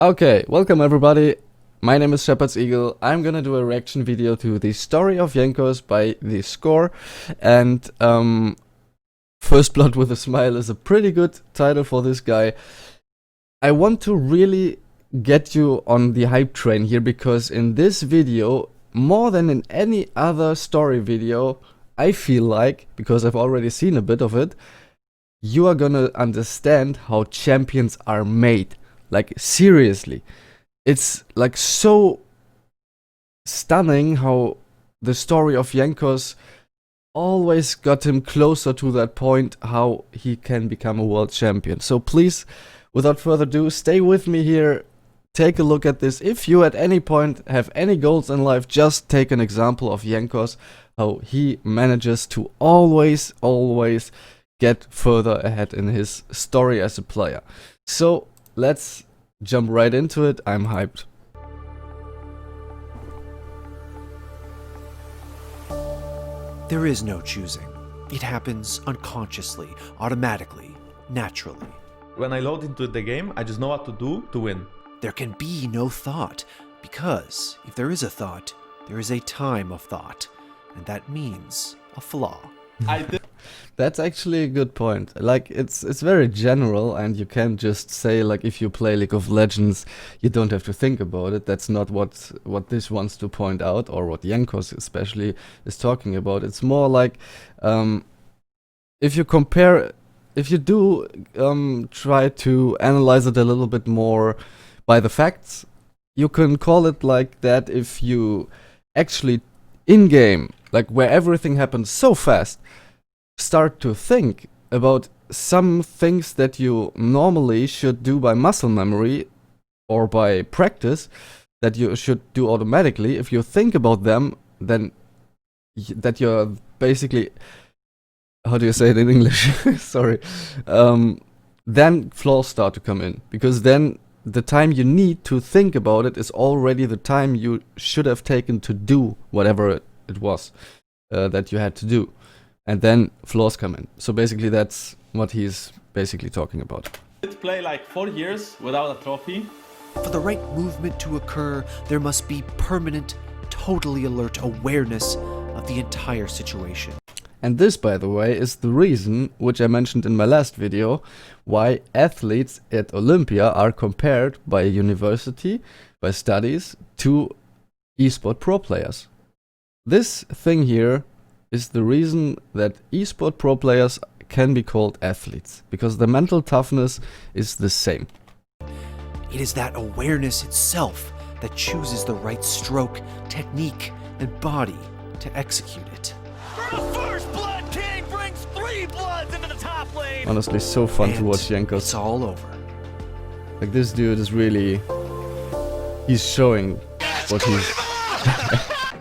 Okay, welcome everybody. My name is Shepherd's Eagle. I'm gonna do a reaction video to the Story of Jankos by The Score. And First Blood with a Smile is a pretty good title for this guy. I want to really get you on the hype train here, because in this video, more than in any other story video, I feel like, because I've already seen a bit of it, you are gonna understand how champions are made. Like, seriously. It's like so stunning how the Story of Jankos always got him closer to that point, how he can become a world champion. So please, without further ado, stay with me here. Take a look at this. If you at any point have any goals in life, just take an example of Jankos, how he manages to always get further ahead in his story as a player. So let's jump right into it. I'm hyped. There is no choosing. It happens unconsciously, automatically, naturally. When I load into the game, I just know what to do to win. There can be no thought, because if there is a thought, there is a time of thought, and that means a flaw. That's actually a good point. Like, it's very general, and you can't just say, like, if you play League of Legends, you don't have to think about it. That's not what this wants to point out, or what Jankos especially is talking about. It's more like, if you do try to analyze it a little bit more by the facts, you can call it like that if you actually, in-game, like where everything happens so fast, start to think about some things that you normally should do by muscle memory or by practice that you should do automatically. If you think about them, then that you're basically, how do you say it in English? Sorry. Then flaws start to come in, because then the time you need to think about it is already the time you should have taken to do whatever it was that you had to do. And then flaws come in. So basically that's what he's basically talking about. Play like 4 years without a trophy. For the right movement to occur, there must be permanent, totally alert awareness of the entire situation. And this, by the way, is the reason, which I mentioned in my last video, why athletes at Olympia are compared by a university, by studies, to esport pro players. This thing here is the reason that esport pro players can be called athletes, because the mental toughness is the same. It is that awareness itself that chooses the right stroke, technique, and body to execute it. For the first Blood King brings 3 Bloods into the top lane. Honestly, so fun And to watch Jankos. it's all over. Like, this dude is really, he's showing what he's...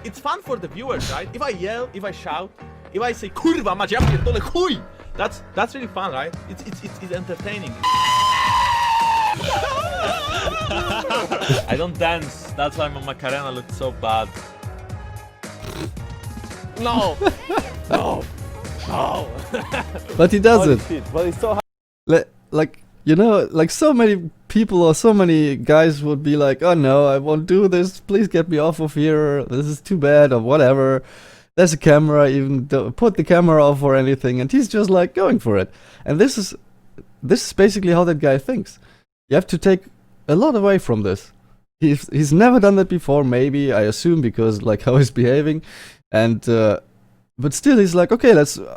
It's fun for the viewers, right? If I yell, if I shout, if I say kurwa mać, ja pierdolę chuj, that's really fun, right? It's entertaining. I don't dance. That's why my Macarena looks so bad. No, no, no. But he does Holy it. shit, but it's so hard. Like, you know, like so many people or so many guys would be like, oh no, I won't do this, please get me off of here, this is too bad, or whatever. There's a camera, even put the camera off or anything, and he's just like going for it. And this is basically how that guy thinks. You have to take a lot away from this. He's never done that before, maybe, I assume, because like how he's behaving, and but still he's like, okay,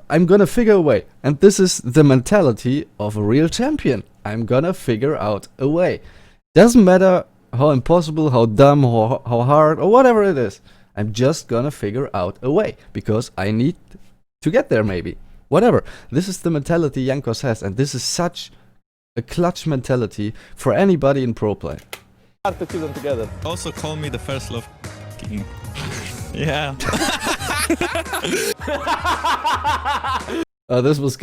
I'm gonna figure a way. And this is the mentality of a real champion. I'm gonna figure out a way. Doesn't matter how impossible, how dumb, or how hard, or whatever it is. I'm just gonna figure out a way, because I need to get there, maybe. Whatever. This is the mentality Jankos has, and this is such a clutch mentality for anybody in pro play. Hard to keep them together. Also call me the first love king. Yeah. This was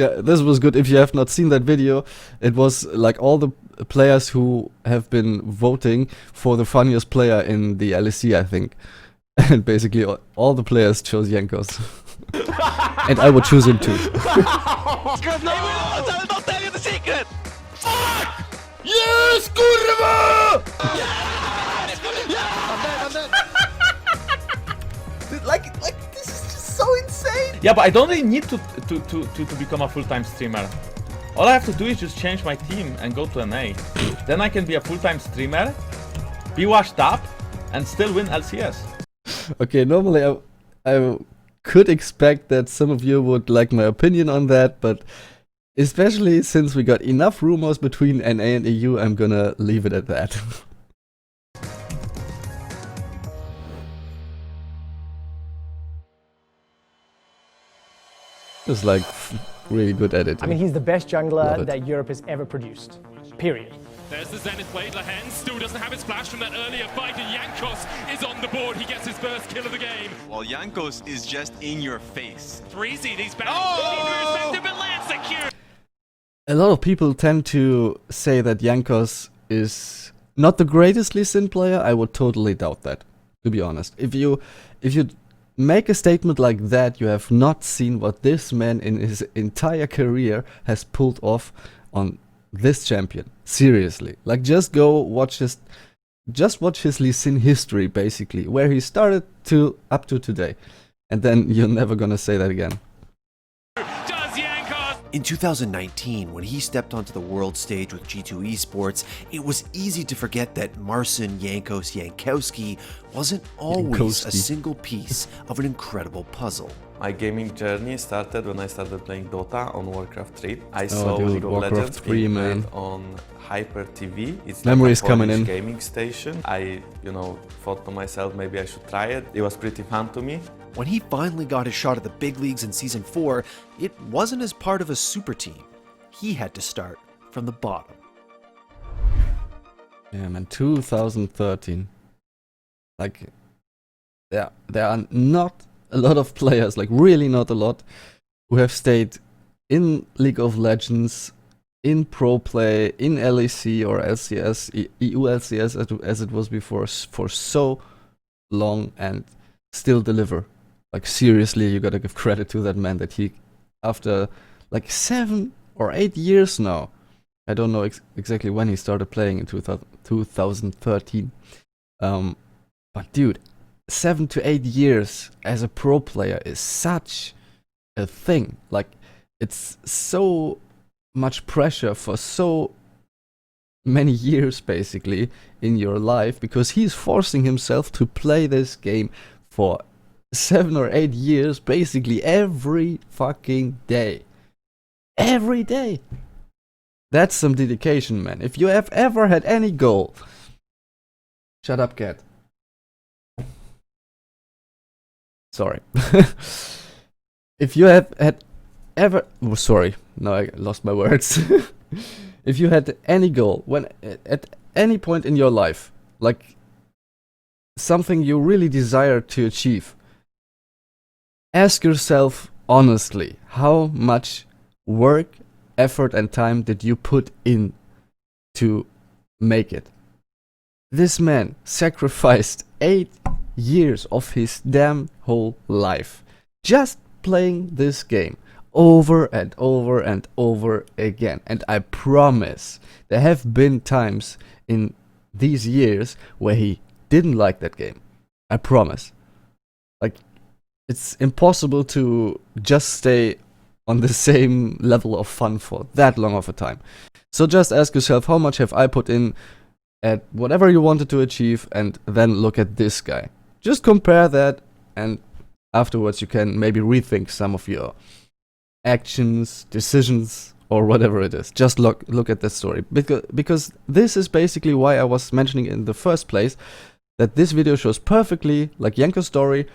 good. If you have not seen that video, it was like all the players who have been voting for the funniest player in the LEC, I think. And basically all the players chose Jankos. And I would choose him too. I'll tell you the secret. Fuck Yes, kurwa! Like this is just so insane. Yeah, but I don't really need to become a full-time streamer. All I have to do is just change my team and go to NA. Then I can be a full-time streamer, be washed up, and still win LCS. Okay, normally I could expect that some of you would like my opinion on that, but especially since we got enough rumors between NA and EU, I'm gonna leave it at that. Just like really good editing. I mean, he's the best Love jungler it. that Europe has ever produced. Period. There's the Zenith blade. Lahen still doesn't have his flash from that earlier fight, and Jankos is on the board. He gets his first kill of the game. Well, Jankos is just in your face. 3Z, these battles but land secure. A lot of people tend to say that Jankos is not the greatest Lee Sin player. I would totally doubt that, to be honest. If you make a statement like that, you have not seen what this man in his entire career has pulled off on this champion. Seriously. Like, just go watch his Lee Sin history, basically, where he started to up to today. And then you're never gonna say that again. Does Jankos? In 2019, when he stepped onto the world stage with G2 Esports, it was easy to forget that Marcin Jankowski wasn't always a Jankowski. single piece of an incredible puzzle. My gaming journey started when I started playing Dota on Warcraft 3. I Oh, saw dude, League of Warcraft Legends 3, being man. played on Hyper TV. It's Memories like a coming Polish in. gaming station. I, thought to myself maybe I should try it. It was pretty fun to me. When he finally got his shot at the big leagues in Season 4, it wasn't as part of a super team. He had to start from the bottom. Yeah, man, 2013. Like, there are not a lot of players, like really not a lot, who have stayed in League of Legends, in Pro Play, in LEC or LCS, EU LCS as it was before, for so long and still deliver. Like, seriously, you gotta give credit to that man that he, after like 7 or 8 years now, I don't know exactly when he started playing in 2013. But dude, 7 to 8 years as a pro player is such a thing. Like, it's so much pressure for so many years basically in your life, because he's forcing himself to play this game for 7 or 8 years basically every fucking day. Every day. That's some dedication, man. If you have ever had any goal... Shut up, cat. Sorry. If you have had ever... Oh, sorry. No, I lost my words. If you had any goal, when at any point in your life, like something you really desire to achieve, ask yourself honestly, how much work, effort and time did you put in to make it? This man sacrificed 8 years of his damn whole life just playing this game over and over and over again. And I promise there have been times in these years where he didn't like that game. I promise. Like, it's impossible to just stay on the same level of fun for that long of a time. So just ask yourself, how much have I put in at whatever you wanted to achieve, and then look at this guy. Just compare that, and afterwards you can maybe rethink some of your actions, decisions, or whatever it is. Just look at that story. Because this is basically why I was mentioning in the first place that this video shows perfectly, like Jankos' story,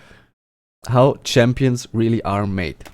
how champions really are made.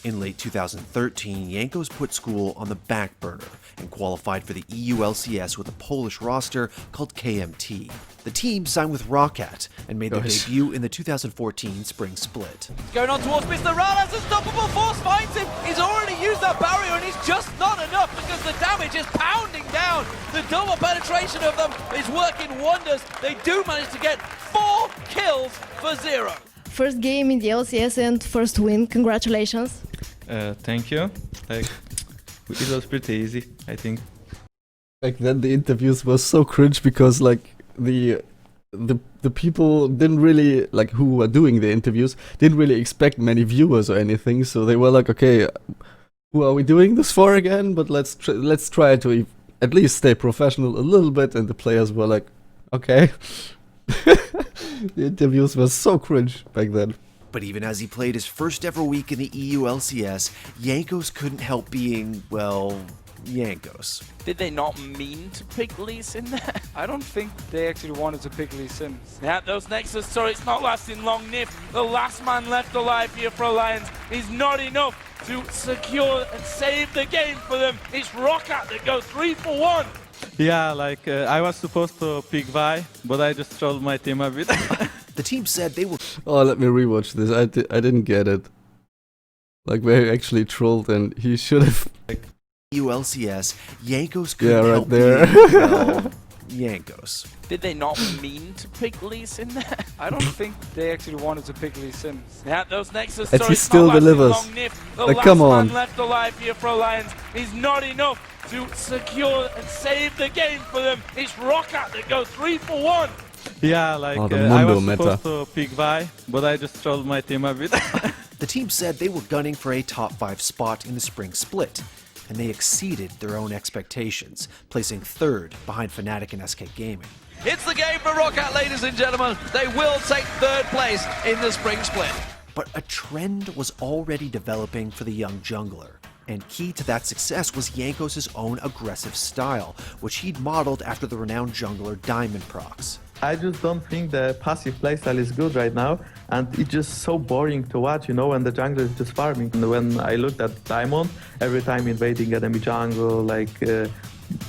In late 2013, Jankos put school on the back burner and qualified for the EU LCS with a Polish roster called KMT. The team signed with Roccat and made their debut in the 2014 spring split. Going on towards Mr. Rala's unstoppable force finds him. He's already used that barrier and it's just not enough because the damage is pounding down. The double penetration of them is working wonders. They do manage to get 4 kills for 0. First game in the LCS and first win. Congratulations. Thank you. Like, it was pretty easy, I think. Back then the interviews were so cringe because like the people didn't really like who were doing the interviews didn't really expect many viewers or anything, so they were like, okay, who are we doing this for again? But let's try to at least stay professional a little bit. And the players were like, okay. The interviews were so cringe back then. But even as he played his first ever week in the EU LCS, Jankos couldn't help being, well, Jankos. Did they not mean to pick Lee Sin there? I don't think they actually wanted to pick Lee Sin. Yeah, those Nexus turrets not lasting long, Nif. The last man left alive here for Alliance is not enough to secure and save the game for them. It's Roccat that goes 3 for 1. Yeah, like I was supposed to pick Vi, but I just trolled my team a bit. The team said they will... Oh, let me rewatch this. I didn't get it. Like where he actually trolled and he should have... ULCS, Jankos couldn't right help there. being, well, Jankos. Did they not mean to pick Lee Sin there? I don't think they actually wanted to pick Lee Sin. Yeah, those Nexus And he turrets still not lasting delivers. long, Nif. The Like, last come on. man left alive here for Alliance is not enough to secure and save the game for them. It's Roccat that goes 3 for 1. Yeah, like Oh, the I Mundo was meta. supposed to pick Vi, but I just trolled my team a bit. The team said they were gunning for a top 5 spot in the spring split, and they exceeded their own expectations, placing 3rd behind Fnatic and SK Gaming. It's the game for Roccat, ladies and gentlemen. They will take 3rd place in the spring split. But a trend was already developing for the young jungler, and key to that success was Jankos' own aggressive style, which he'd modeled after the renowned jungler Diamond Prox. I just don't think the passive playstyle is good right now, and it's just so boring to watch, you know, when the jungler is just farming. And when I looked at Diamond, every time invading enemy jungle, like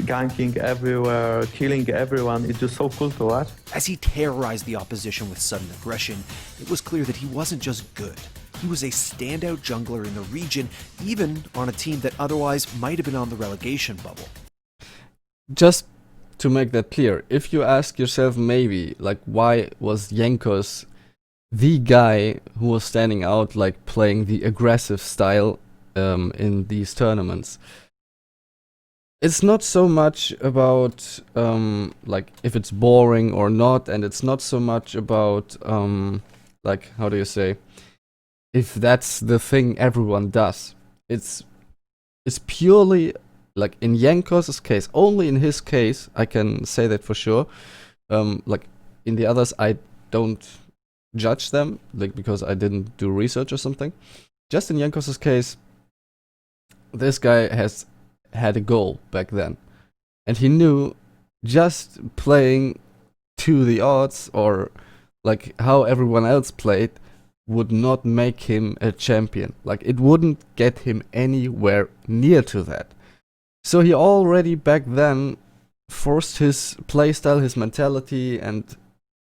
ganking everywhere, killing everyone, it's just so cool to watch. As he terrorized the opposition with sudden aggression, it was clear that he wasn't just good. He was a standout jungler in the region, even on a team that otherwise might have been on the relegation bubble. Just to make that clear, if you ask yourself maybe, like, why was Jankos the guy who was standing out, like, playing the aggressive style in these tournaments? It's not so much about, like, if it's boring or not, and it's not so much about, like, how do you say, if that's the thing everyone does. It's purely... Like in Jankos' case, only in his case, I can say that for sure. Like in the others, I don't judge them, like because I didn't do research or something. Just in Jankos' case, this guy has had a goal back then, and he knew just playing to the odds or like how everyone else played would not make him a champion. Like it wouldn't get him anywhere near to that. So he already back then forced his playstyle, his mentality, and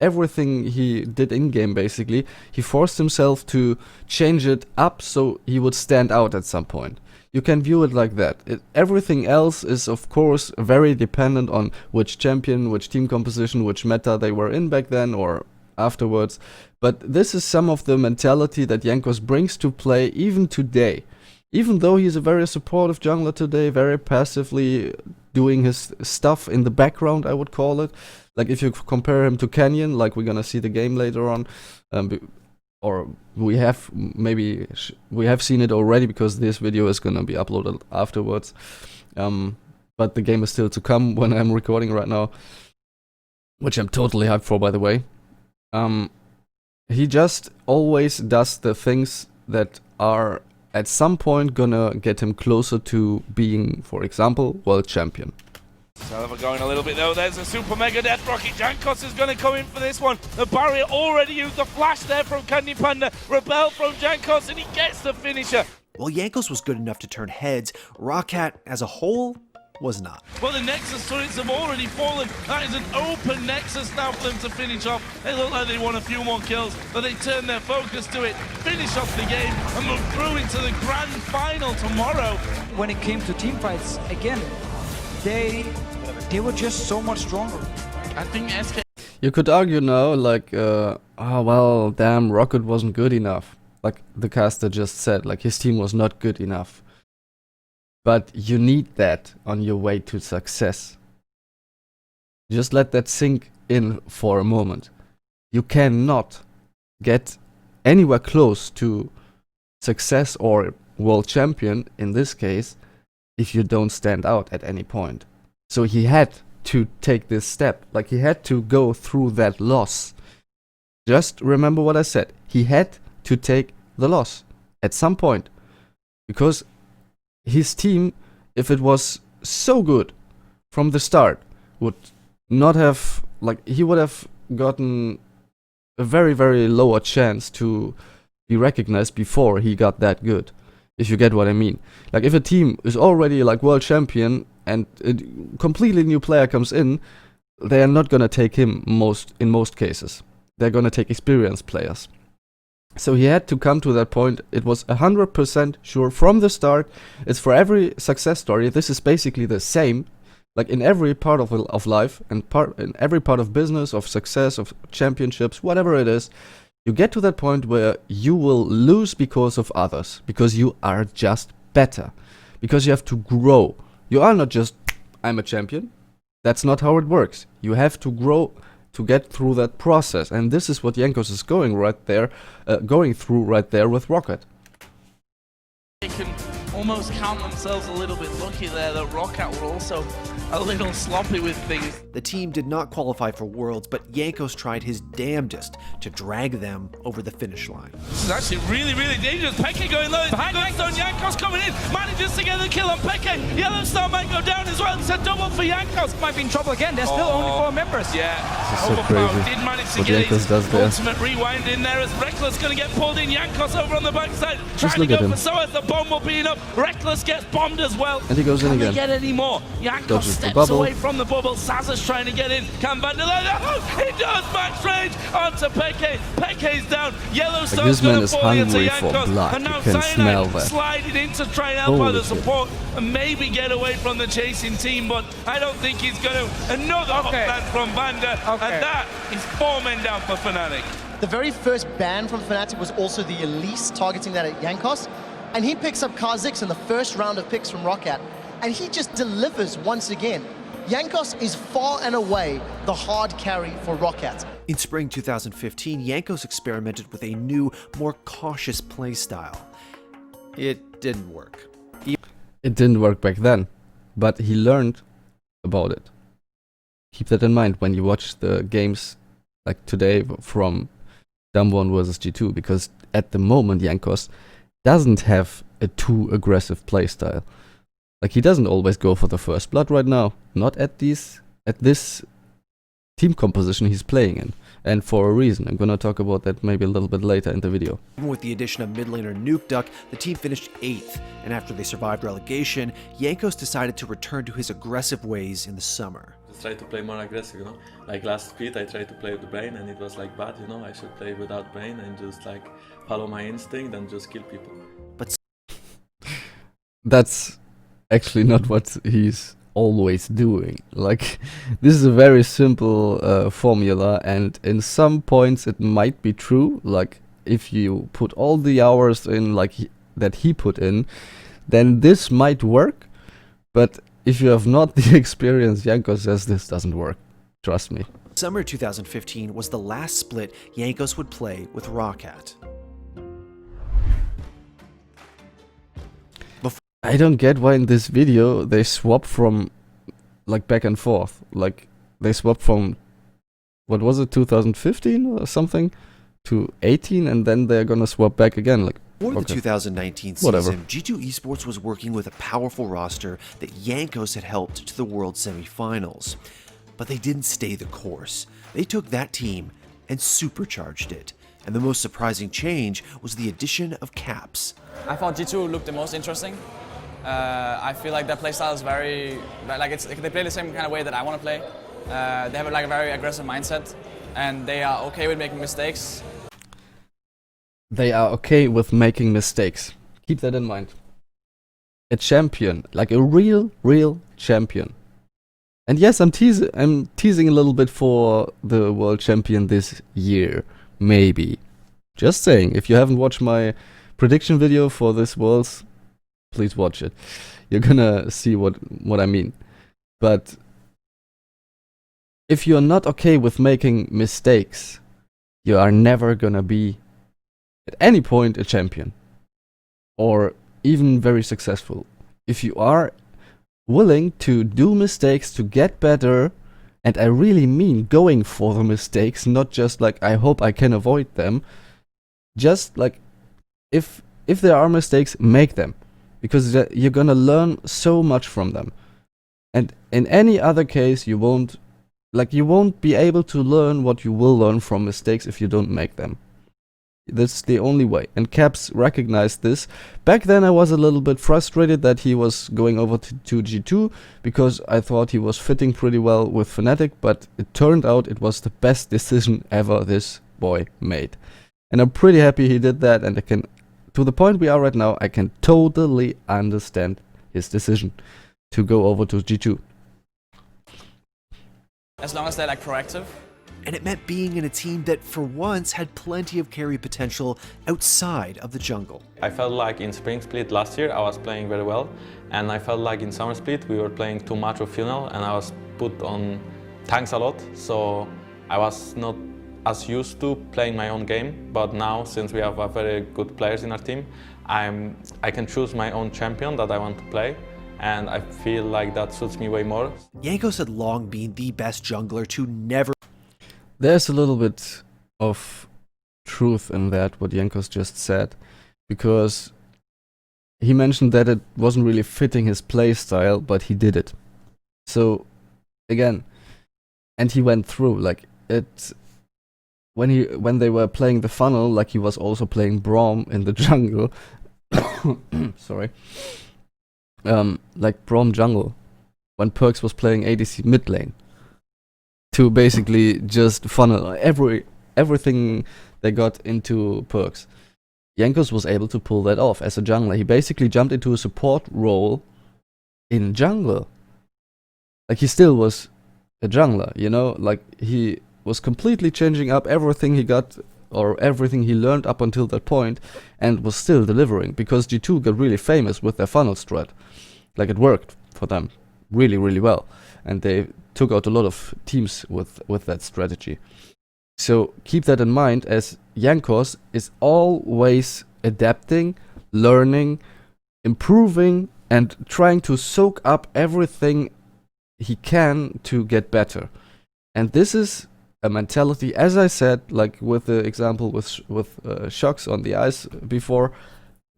everything he did in-game basically. He forced himself to change it up so he would stand out at some point. You can view it like that. Everything else is of course very dependent on which champion, which team composition, which meta they were in back then or afterwards. But this is some of the mentality that Jankos brings to play even today. Even though he's a very supportive jungler today, very passively doing his stuff in the background, I would call it. Like if you compare him to Canyon, like we're gonna see the game later on, or we have seen it already because this video is gonna be uploaded afterwards. But the game is still to come when I'm recording right now, which I'm totally hyped for, by the way. He just always does the things that are at some point gonna get him closer to being, for example, world champion. Salva going a little bit though, there's a super mega death rocket. Jankos is going to come in for this one. The barrier already used, the flash there from Candy Panda. Rebel from Jankos and he gets the finisher. While Jankos was good enough to turn heads, Roccat as a whole was not. Well, the Nexus turrets have already fallen. That is an open Nexus now for them to finish off. They look like they want a few more kills, but they turn their focus to it, finish off the game, and move through into the grand final tomorrow. When it came to team fights, again, they were just so much stronger. I think SK... You could argue now, like, oh well, damn, Rocket wasn't good enough. Like the caster just said, like his team was not good enough. But you need that on your way to success. Just let that sink in for a moment. You cannot get anywhere close to success or world champion in this case if you don't stand out at any point. So he had to take this step. Like, he had to go through that loss. Just remember what I said. He had to take the loss at some point. Because his team, if it was so good from the start, would not have, like, he would have gotten a very, very lower chance to be recognized before he got that good. If you get what I mean. Like, if a team is already like world champion and a completely new player comes in, they are not gonna take him in most cases. They're gonna take experienced players. So he had to come to that point. It was 100% sure from the start. It's for every success story. This is basically the same. Like, in every part of life and in every part of business, of success, of championships, whatever it is, you get to that point where you will lose because of others, because you are just better, because you have to grow. You are not just, I'm a champion. That's not how it works. You have to grow to get through that process, and this is what Jankos is going through right there with Rocket. They can almost count themselves a little bit lucky there that Roccat were also a little sloppy with things. The team did not qualify for Worlds, but Jankos tried his damnedest to drag them over the finish line. This is actually really, really dangerous. Peke going low. Behind Yellowstone, Jankos coming in. Manages to get the kill on Peke. Yellowstone might go down as well. It's a double for Jankos. Might be in trouble again. There's still only 4 members. Yeah. This is so crazy. Did manage to What get Jankos does there. ultimate rewind in there as Reckless going to get pulled in. Jankos over on the backside. Just Trying to look at go him. for Soas. The bomb will be enough. Reckless gets bombed as well. And he goes in Can again. they get any more? Jankos Dodges the steps bubble. away from the bubble. Saza's trying to get in. Can Vandalay? Oh, he does max range onto Peke. Peke's down. Yellowstone's Like, this man going to is fall into hungry for Jankos. blood. And now You can smell Cyanide that. sliding in to try and help Holy out the shit. support and maybe get away from the chasing team, but I don't think he's going to. Another upland from Vanda, and that is 4 men down for Fnatic. The very first ban from Fnatic was also the Elise targeting that at Jankos, and he picks up Kha'Zix in the first round of picks from Roccat, and he just delivers once again. Jankos is far and away the hard carry for Roccat. In spring 2015, Jankos experimented with a new, more cautious playstyle. It didn't work. It didn't work back then, but he learned about it. Keep that in mind when you watch the games like today from Dumb1 versus G2, because at the moment Jankos doesn't have a too aggressive playstyle. Like, he doesn't always go for the first blood right now, not at this team composition he's playing in, and for a reason. I'm gonna talk about that maybe a little bit later in the video. Even with the addition of mid laner Nuke Duck, the team finished 8th, and after they survived relegation, Jankos decided to return to his aggressive ways in the summer. Just try to play more aggressive, you know. Like last split, I tried to play with the brain, and it was like bad, you know. I should play without brain and just like follow my instinct and just kill people. But that's actually not what he's always doing. Like, this is a very simple formula, and in some points it might be true. Like, if you put all the hours in like that he put in, then this might work. But if you have not the experience Jankos says, this doesn't work. Trust me. summer 2015 was the last split Jankos would play with Roccat. I don't get why in this video they swap from like back and forth. Like, they swap from, what was it, 2015 or something to 18, and then they're gonna swap back again. Like, For the okay. 2019 Whatever. season, G2 Esports was working with a powerful roster that Jankos had helped to the World Semifinals. But they didn't stay the course. They took that team and supercharged it. And the most surprising change was the addition of Caps. I thought G2 looked the most interesting. I feel like their playstyle is very, like they play the same kind of way that I want to play. They have like a very aggressive mindset, and they are okay with making mistakes. They are okay with making mistakes. Keep that in mind. A champion, like a real champion. And yes, I'm teasing a little bit for the world champion this year, maybe. Just saying, if you haven't watched my prediction video for this Worlds, please watch it. You're gonna see what I mean. But if you're not okay with making mistakes, you are never gonna be at any point a champion or even very successful. If you are willing to do mistakes to get better, and I really mean going for the mistakes, not just like I hope I can avoid them, just like if there are mistakes, make them, because you're gonna learn so much from them. And in any other case, you won't be able to learn what you will learn from mistakes if you don't make them. That's the only way. And Caps recognized this. Back then I was a little bit frustrated that he was going over to G2, because I thought he was fitting pretty well with Fnatic, but it turned out it was the best decision ever this boy made. And I'm pretty happy he did that, and I can, to the point we are right now, I can totally understand his decision to go over to G2. As long as they're like proactive. And it meant being in a team that for once had plenty of carry potential outside of the jungle. I felt like in Spring Split last year I was playing very well, and I felt like in Summer Split we were playing too much of Funnel and I was put on tanks a lot, so I was not as used to playing my own game. But now, since we have a very good players in our team, I can choose my own champion that I want to play, and I feel like that suits me way more. Jankos had long been the best jungler to never... There's a little bit of truth in that, what Jankos just said, because he mentioned that it wasn't really fitting his playstyle, but he did it. So, again, and he went through, like, it... When they were playing the funnel, like he was also playing Braum in the jungle. Sorry. Like Braum jungle, when Perks was playing ADC mid lane, to basically just funnel everything they got into Perks. Jankos was able to pull that off as a jungler. He basically jumped into a support role in jungle. Like, he still was a jungler, you know? Like, he was completely changing up everything he got, or everything he learned up until that point, and was still delivering, because G2 got really famous with their funnel strat. Like, it worked for them really, really well, and they took out a lot of teams with that strategy. So keep that in mind, as Jankos is always adapting, learning, improving, and trying to soak up everything he can to get better. And this is a mentality, as I said, like with the example with Shocks on the ice before.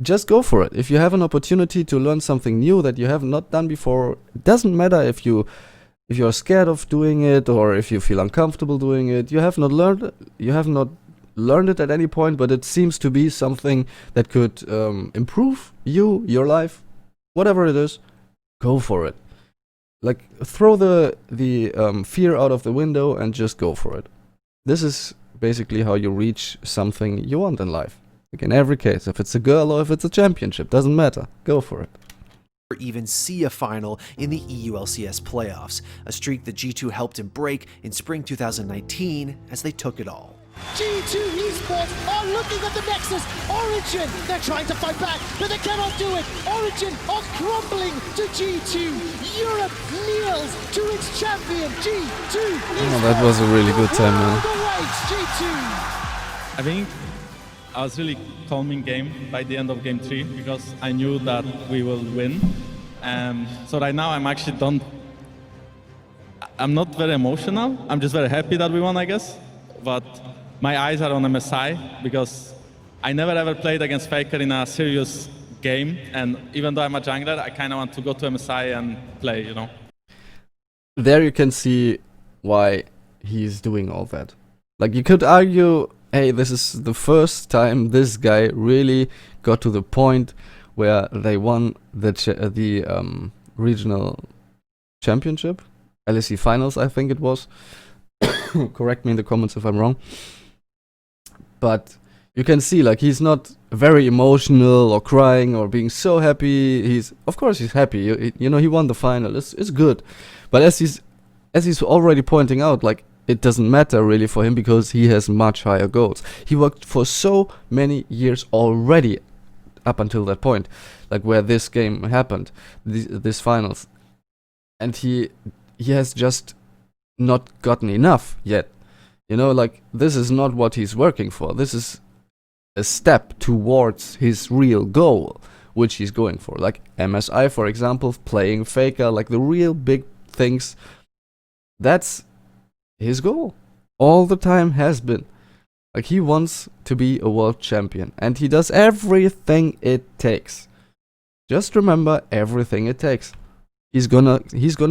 Just go for it. If you have an opportunity to learn something new that you have not done before, it doesn't matter if you're scared of doing it or if you feel uncomfortable doing it. You have not learned it at any point, but it seems to be something that could improve your life, whatever it is. Go for it. Like, throw the fear out of the window and just go for it. This is basically how you reach something you want in life. Like, in every case, if it's a girl or if it's a championship, doesn't matter. Go for it. Or even see a final in the EULCS playoffs, a streak that G2 helped him break in spring 2019 as they took it all. G2 Esports are looking at the Nexus. Origin, they're trying to fight back, but they cannot do it. Origin are crumbling to G2. Europe kneels to its champion, G2 Esports. Oh, that was a really good time, man. G2. I think I was really calm in game by the end of game 3 because I knew that we will win. So right now I'm not very emotional. I'm just very happy that we won, I guess. But my eyes are on MSI because I never ever played against Faker in a serious game. And even though I'm a jungler, I kind of want to go to MSI and play, you know. There you can see why he's doing all that. Like, you could argue, hey, this is the first time this guy really got to the point where they won the regional championship, LEC finals, I think it was. Correct me in the comments if I'm wrong. But you can see, like, he's not very emotional or crying or being so happy. Of course he's happy. You know, he won the final. It's good. But as he's already pointing out, like, it doesn't matter really for him because he has much higher goals. He worked for so many years already up until that point, like where this game happened, this finals, and he has just not gotten enough yet. You know, like, this is not what he's working for. This is a step towards his real goal, which he's going for. Like MSI, for example, playing Faker, like the real big things. That's his goal. All the time has been. Like, he wants to be a world champion, and he does everything it takes. Just remember, everything it takes. He's gonna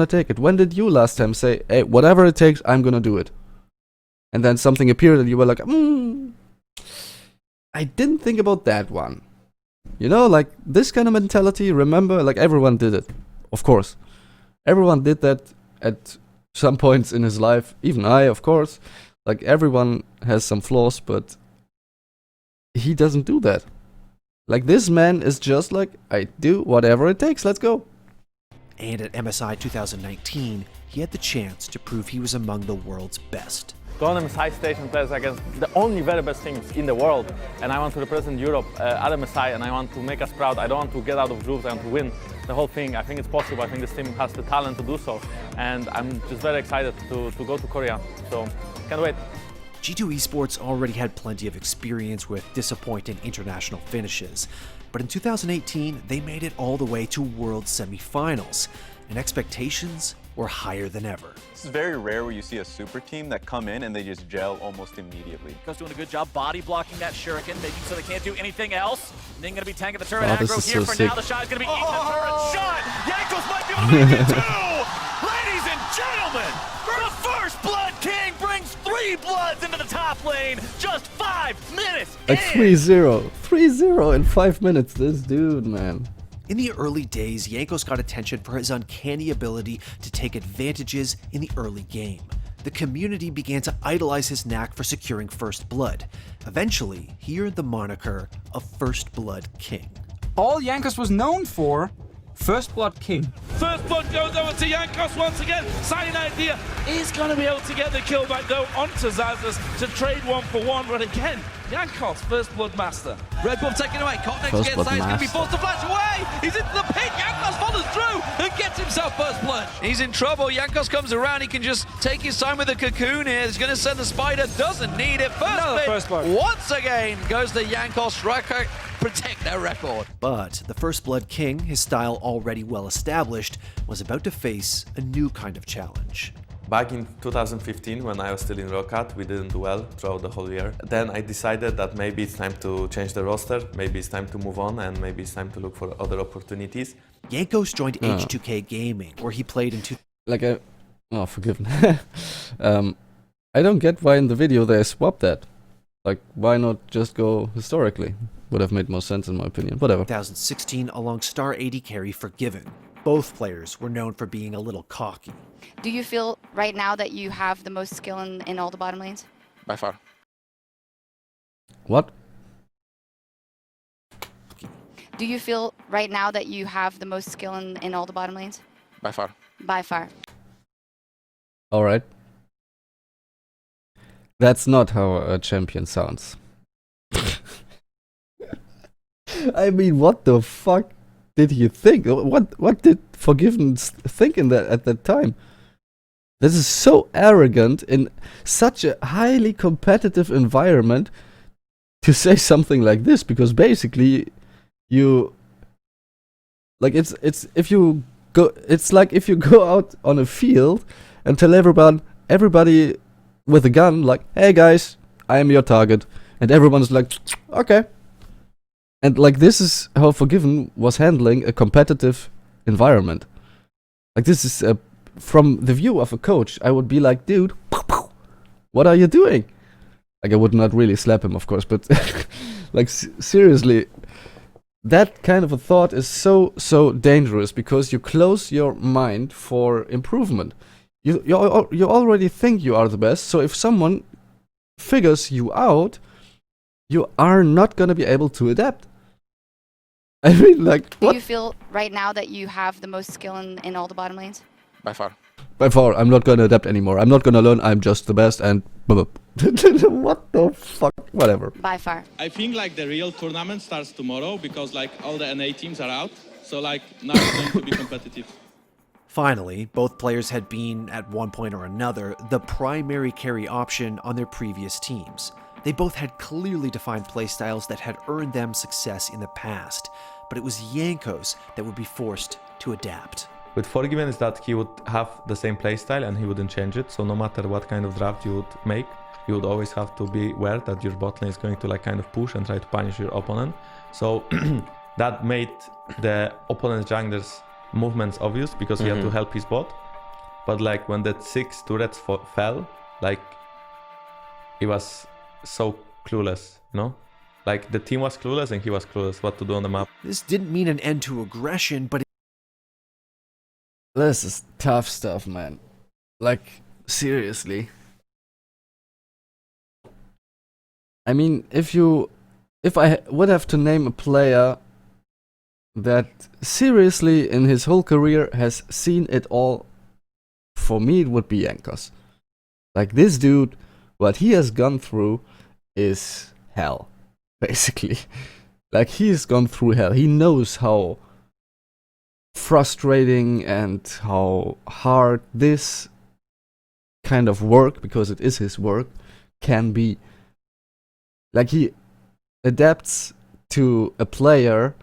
take it. When did you last time say, hey, whatever it takes, I'm gonna do it? And then something appeared and you were like, I didn't think about that one. You know, like, this kind of mentality, remember, like, everyone did it. Of course. Everyone did that at some points in his life. Even I, of course. Like, everyone has some flaws, but he doesn't do that. Like, this man is just like, I do whatever it takes, let's go. And at MSI 2019, he had the chance to prove he was among the world's best. Go on MSI stage and play against the only very best teams in the world, and I want to represent Europe at MSI, and I want to make us proud. I don't want to get out of groups, I want to win the whole thing. I think it's possible. I think this team has the talent to do so, and I'm just very excited to go to Korea, so can't wait. G2 Esports already had plenty of experience with disappointing international finishes, but in 2018 they made it all the way to World Semifinals, and expectations were higher than ever. This is very rare where you see a super team that come in and they just gel almost immediately. Jankos doing a good job body blocking that shuriken, making so they can't do anything else. Then going to be tanking the turret this aggro is here so for sick. now. The shot is going to be eating the turret shot. Jankos might be able to make it too. Ladies and gentlemen, the first Blood King brings 3 Bloods into the top lane. Just 5 minutes Like, 3-0. 3-0 in 5 minutes. This dude, man. In the early days, Jankos got attention for his uncanny ability to take advantages in the early game. The community began to idolize his knack for securing First Blood. Eventually, he earned the moniker of First Blood King. All Jankos was known for, First Blood King. First blood goes over to Jankos once again. Silent idea is going to be able to get the kill back though onto Zazas to trade 1-for-1. But again, Jankos, first blood master. Red Bull taken away. Cotnex First gets blood that. He's going to be master. forced to flash away. He's into the pit. Jankos follows through and gets himself first blood. He's in trouble. Jankos comes around. He can just take his time with the cocoon here. He's going to send the spider. Doesn't need it. First blood. Once again goes to Jankos. Striker protect their record. But the First Blood King, his style already well established, was about to face a new kind of challenge. Back in 2015, when I was still in Rocket, we didn't do well throughout the whole year. Then I decided that maybe it's time to change the roster, maybe it's time to move on, and maybe it's time to look for other opportunities. Jankos joined H2K Gaming, where he played in Forgive me. I don't get why in the video they swapped that. Like, why not just go historically? Would have made more sense in my opinion. Whatever. 2016 along Star AD carry Forgiven. Both players were known for being a little cocky. Do you feel right now that you have the most skill in all the bottom lanes? By far. What? Do you feel right now that you have the most skill in all the bottom lanes? By far. By far. Alright. That's not how a champion sounds. I mean, what the fuck did he think? What did Forgiven think in that at that time? This is so arrogant in such a highly competitive environment to say something like this, because basically you like it's like if you go out on a field and tell everybody with a gun, like, hey guys, I am your target, and everyone's like, okay. And like, this is how Forgiven was handling a competitive environment. Like, this is from the view of a coach, I would be like, dude, what are you doing? Like, I would not really slap him, of course, but like, seriously, that kind of a thought is so dangerous, because you close your mind for improvement. You already think you are the best, so if someone figures you out, you are not gonna be able to adapt. I mean, like, what? Do you feel right now that you have the most skill in all the bottom lanes? By far. By far, I'm not gonna adapt anymore. I'm not gonna learn I'm just the best and what the fuck? Whatever. By far. I think like the real tournament starts tomorrow, because like all the NA teams are out. So like now it's going to be competitive. Finally, both players had been, at one point or another, the primary carry option on their previous teams. They both had clearly defined playstyles that had earned them success in the past, but it was Jankos that would be forced to adapt. With Forgiven is that he would have the same playstyle and he wouldn't change it, so no matter what kind of draft you would make, you would always have to be aware that your bot lane is going to kind of push and try to punish your opponent. So that made the opponent's jungler's movements obvious because he had to help his bot. But when that 6 turrets fell, he was so clueless, you know? The team was clueless and he was clueless what to do on the map. This didn't mean an end to aggression, but This is tough stuff, man. Seriously. I mean, if I would have to name a player that seriously in his whole career has seen it all, for me it would be Jankos. This dude, what he has gone through is hell, basically. He's gone through hell. He knows how frustrating and how hard this kind of work, because it is his work, can be. He adapts to a player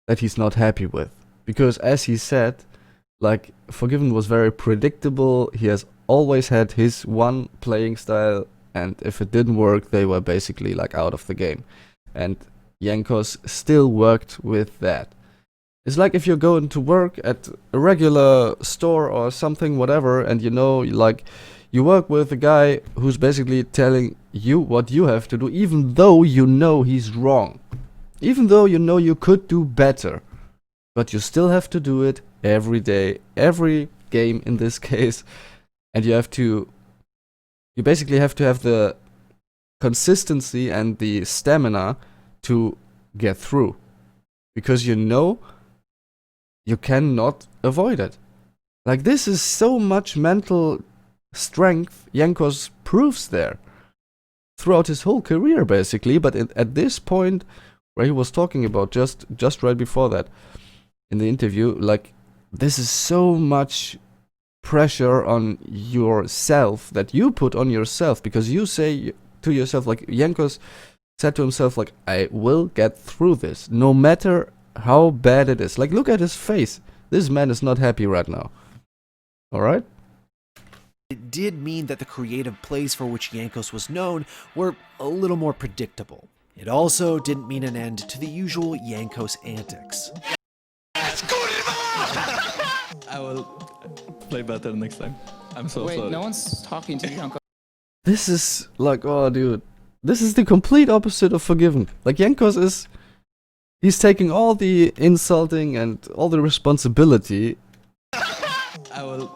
that he's not happy with. Because as he said, Forgiven was very predictable. He has always had his one playing style, and if it didn't work, they were basically out of the game. And Jankos still worked with that. It's if you're going to work at a regular store or something, whatever, and you work with a guy who's basically telling you what you have to do, even though you know he's wrong. Even though you know you could do better. But you still have to do it every day, every game in this case. And you basically have to have the consistency and the stamina to get through. Because you know you cannot avoid it. This is so much mental strength Jankos proves there throughout his whole career, basically. But at this point where he was talking about just right before that in the interview, this is so much pressure on yourself that you put on yourself, because you say to yourself, Jankos said to himself, I will get through this no matter how bad it is. Look at his face. This man is not happy right now. Alright? it did mean that the creative plays for which Jankos was known were a little more predictable. It also didn't mean an end to the usual Jankos antics. I will play better next time. I'm so sorry. Wait, no one's talking to you, Jankos. This is like, oh dude, this is the complete opposite of Forgiven. Like Jankos is, he's taking all the insulting and all the responsibility. I will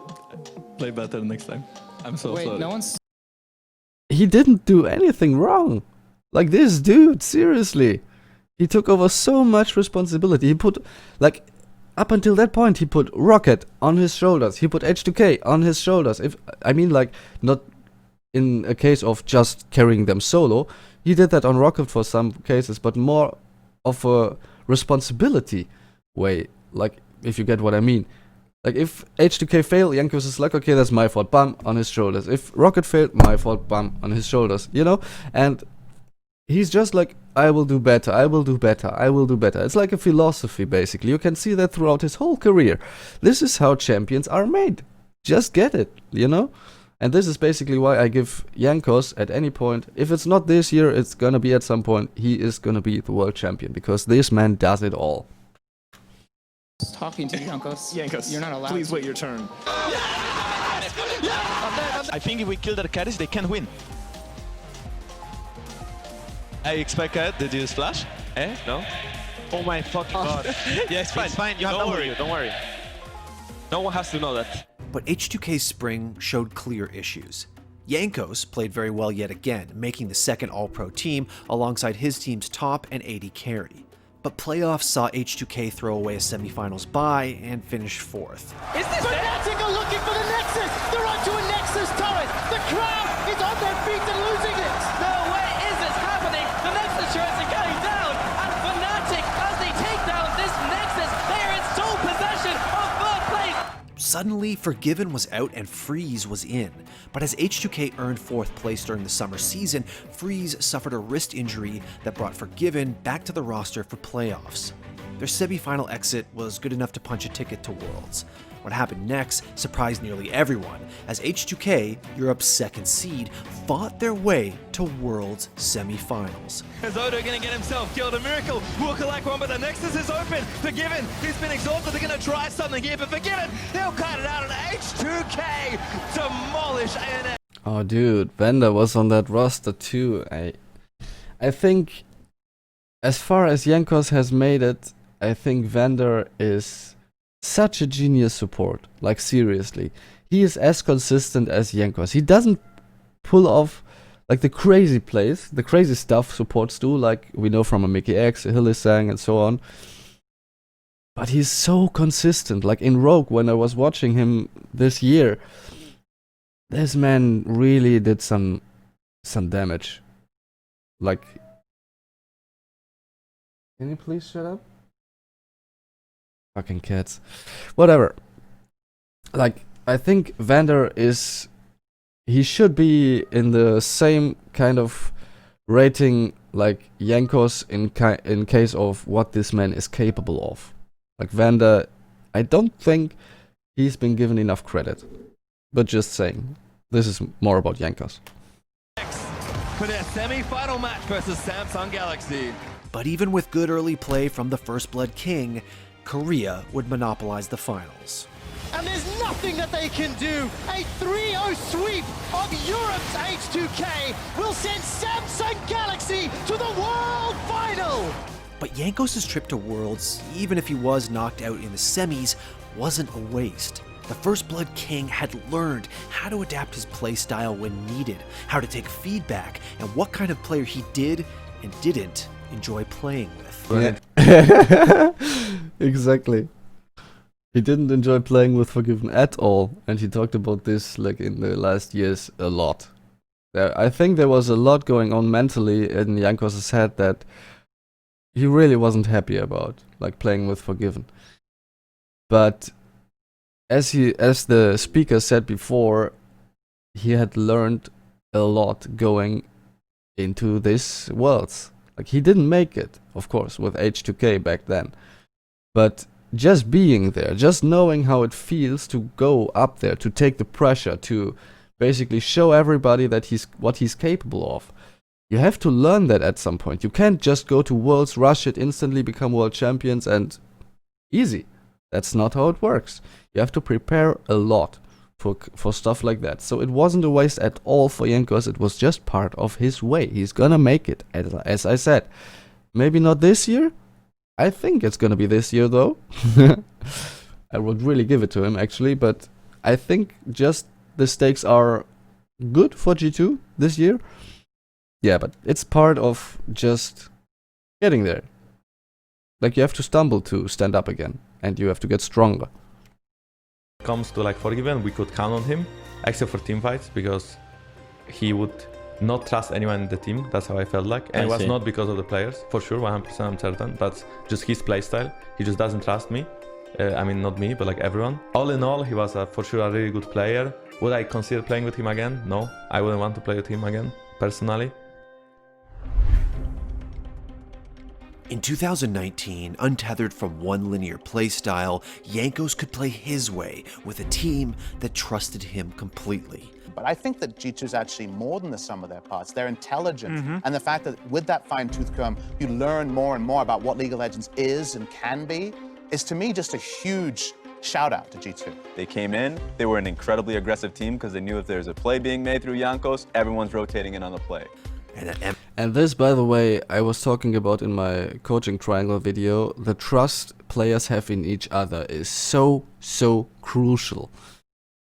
play better next time. I'm so sorry. Wait, no one's... He didn't do anything wrong. Like this dude, seriously. He took over so much responsibility. He put, like, up until that point, he put Rocket on his shoulders. He put H2K on his shoulders. I mean, like, not in a case of just carrying them solo. He did that on Rocket for some cases, but more of a responsibility way. Like, if you get what I mean. Like, if H2K failed, Jankos is like, okay, that's my fault, bam, on his shoulders. If Rocket failed, my fault, bam, on his shoulders, you know? And he's just like, I will do better, I will do better, I will do better. It's like a philosophy, basically. You can see that throughout his whole career. This is how champions are made. Just get it, you know? And this is basically why I give Jankos, at any point, if it's not this year, it's gonna be at some point, he is gonna be the world champion. Because this man does it all. Talking to you, Jankos. Jankos, you're not allowed. Please wait your turn. I think if we kill their carries, they can win. I expect they do splash. Eh? No? Oh my fucking god. Yeah, it's fine. It's fine. You have don't worry. Don't worry. No one has to know that. But H2K's spring showed clear issues. Jankos played very well yet again, making the second All-Pro team alongside his team's top and AD carry. But playoffs saw H2K throw away a semifinals bye and finish 4th. Is this Fnatic are looking for the Nexus? They're onto a Nexus turret. The crowd is on their feet and losing it. No way is this happening. The Nexus turrets are going down. And Fnatic, as they take down this Nexus, they are in sole possession of third place. Suddenly, Forgiven was out and Freeze was in. But as H2K earned 4th place during the summer season, Freeze suffered a wrist injury that brought Forgiven back to the roster for playoffs. Their semi-final exit was good enough to punch a ticket to Worlds. What happened next surprised nearly everyone, as H2K, Europe's 2nd seed, fought their way to Worlds semi-finals. Is Odo going to get himself killed? A miracle will collect one, but the Nexus is open. Forgiven, he's been exhausted. They're going to try something here, but Forgiven, they'll cut it out, and H2K demolish ANS. Oh, dude, Vander was on that roster too. I think, as far as Jankos has made it, I think Vander is such a genius support. Like, seriously. He is as consistent as Jankos. He doesn't pull off like the crazy plays, the crazy stuff supports do, like we know from a Mickey X, a Hillisang, and so on. But he's so consistent. Like in Rogue, when I was watching him this year, this man really did some damage. Like, can you please shut up? Fucking cats. Whatever. Like, I think Vander is... He should be in the same kind of rating like Jankos in case of what this man is capable of. Like Vander, I don't think he's been given enough credit. But just saying, this is more about Jankos. For their semi-final match versus Samsung Galaxy. But even with good early play from the First Blood King, Korea would monopolize the finals. And there's nothing that they can do. A 3-0 sweep of Europe's H2K will send Samsung Galaxy to the World Final. But Jankos' trip to Worlds, even if he was knocked out in the semis, wasn't a waste. The First Blood King had learned how to adapt his playstyle when needed, how to take feedback, and what kind of player he did and didn't enjoy playing with. Yeah. Exactly. He didn't enjoy playing with Forgiven at all, and he talked about this like in the last years a lot. I think there was a lot going on mentally in Jankos' head that he really wasn't happy about, like playing with Forgiven. But as the speaker said before, he had learned a lot going into this Worlds. Like, he didn't make it, of course, with H2K back then. But just being there, just knowing how it feels to go up there, to take the pressure, to basically show everybody that what he's capable of. You have to learn that at some point. You can't just go to Worlds, rush it, instantly become world champions, and easy. That's not how it works. You have to prepare a lot for stuff like that. So it wasn't a waste at all for Jankos. It was just part of his way. He's gonna make it, as I said. Maybe not this year. I think it's gonna be this year, though. I would really give it to him, actually. But I think just the stakes are good for G2 this year. Yeah, but it's part of just getting there. Like, you have to stumble to stand up again, and you have to get stronger. Comes to like Forgiven, we could count on him, except for team fights, because he would not trust anyone in the team. That's how I felt like. And it was not because of the players, for sure, 100% I'm certain, but just his playstyle. He just doesn't trust me. I mean, not me, but like everyone. All in all, he was for sure a really good player. Would I consider playing with him again? No, I wouldn't want to play with him again, personally. In 2019, untethered from one linear playstyle, Jankos could play his way with a team that trusted him completely. But I think that G2 is actually more than the sum of their parts. They're intelligent. And the fact that with that fine-tooth comb, you learn more and more about what League of Legends is and can be, is to me just a huge shout out to G2. They came in, they were an incredibly aggressive team because they knew if there's a play being made through Jankos, everyone's rotating in on the play. And this, by the way, I was talking about in my coaching triangle video. The trust players have in each other is so crucial.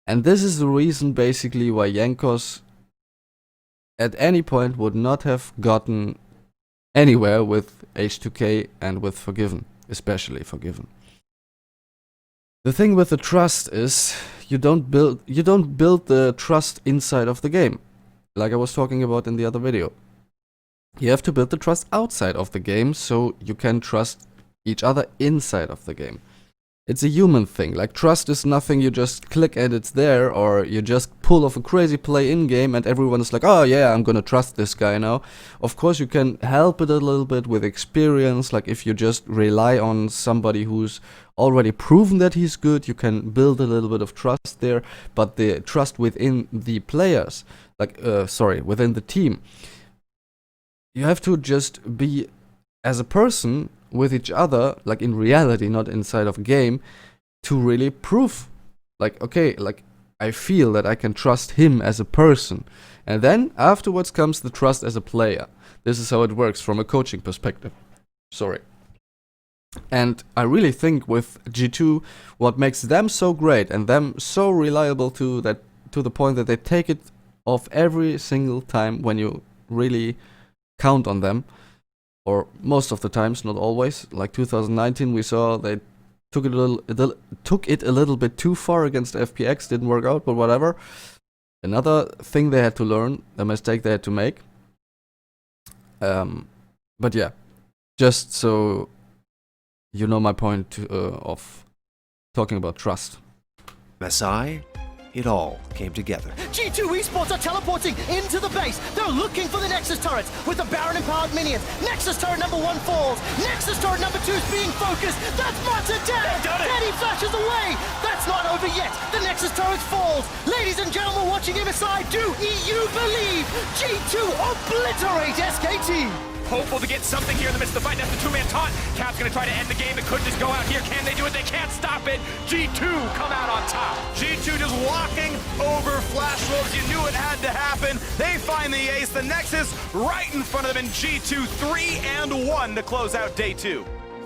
And this is the reason basically why Jankos at any point would not have gotten anywhere with H2K and with Forgiven, especially Forgiven. The thing with the trust is you don't build the trust inside of the game. Like I was talking about in the other video. You have to build the trust outside of the game so you can trust each other inside of the game. it's a human thing. Like, trust is nothing you just click and it's there, or you just pull off a crazy play in-game and everyone's like, oh yeah, I'm gonna trust this guy now. Of course, you can help it a little bit with experience. Like, if you just rely on somebody who's already proven that he's good, you can build a little bit of trust there. But the trust within the players, like, within the team, you have to just be as a person with each other, like in reality, not inside of a game, to really prove, like, okay, like, I feel that I can trust him as a person. And then afterwards comes the trust as a player. This is how it works from a coaching perspective. Sorry. And I really think with G2, what makes them so great and them so reliable to the point that they take it off every single time when you really count on them, or most of the times, not always. Like 2019, we saw they took it a little bit too far against FPX, didn't work out, but whatever. Another thing they had to learn, a mistake they had to make. But yeah, just so you know my point of talking about trust. MSI, it all came together. G2 Esports are teleporting into the base. They're looking for the Nexus turrets with the Baron-empowered minions. Nexus turret number 1 falls. Nexus turret number 2 is being focused. That's Mata dead. Teddy flashes away. That's not over yet. The Nexus turret falls. Ladies and gentlemen watching MSI, do EU believe? G2 obliterate SKT. Hopeful to get something here in the midst of the fight. That's the two-man taunt. Cap's gonna try to end the game. It could just go out here. Can they do it? They can't stop it. G2 come out on top. G2 just walking over flash wolves. You knew it had to happen. They find the ace, the Nexus right in front of them in G2, 3-1 to close out day 2.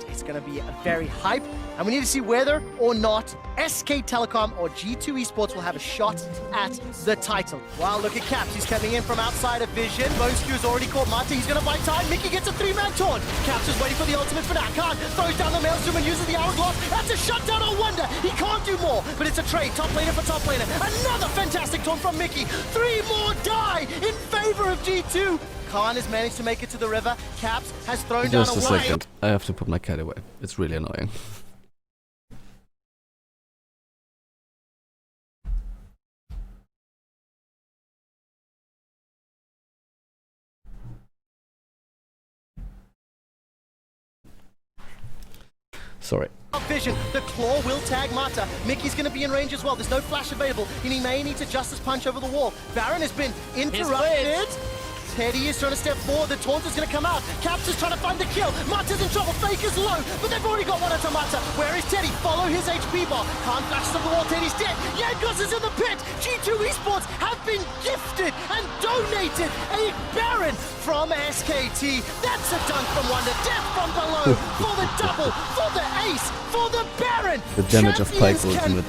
It's going to be a very hype, and we need to see whether or not SK Telecom or G2 Esports will have a shot at the title. Wow, look at Caps. He's coming in from outside of vision. Boneskew's already caught Mata. He's going to buy time. Mickey gets a 3-man taunt. Caps is waiting for the ultimate for that. Khan throws down the Maelstrom and uses the Hourglass. That's a shutdown on Wonder. He can't do more, but it's a trade. Top laner for top laner. Another fantastic taunt from Mickey. 3 more die in favor of G2. Khan has managed to make it to the river. Caps has thrown down a Just a second. I have to put my cat away. It's really annoying. Sorry. Vision, the claw will tag Mata. Mickey's going to be in range as well. There's no flash available, and he may need to Justice Punch over the wall. Baron has been interrupted. Teddy is trying to step forward. The taunt is going to come out. Caps is trying to find the kill. Mata's in trouble. Fake is low, but they've already got one onto Mata. Where is Teddy? Follow his HP bar. Can't flash on the wall. Teddy's dead. Jankos is in the pit. G2 Esports have been gifted and donated a Baron from SKT. That's a dunk from Wonder. Death from below for the double, for the ace, for the Baron. The damage of Pike was in the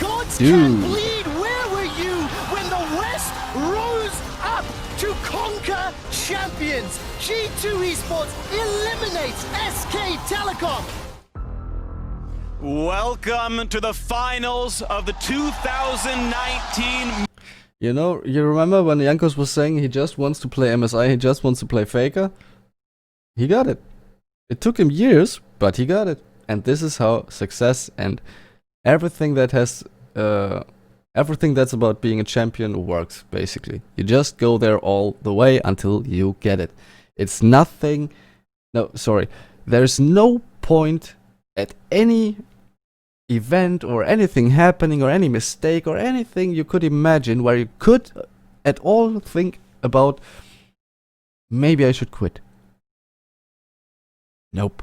Gods can bleed. Where were you when the West rose up to conquer champions? G2 Esports eliminates SK Telecom. Welcome to the finals of the 2019. You know, you remember when Jankos was saying he just wants to play MSI, he just wants to play Faker? He got it. It took him years, but he got it. And this is how success and everything that has everything that's about being a champion works, basically. You just go there all the way until you get it. It's nothing... No, sorry. There's no point at any event or anything happening or any mistake or anything you could imagine where you could at all think about, maybe I should quit. Nope.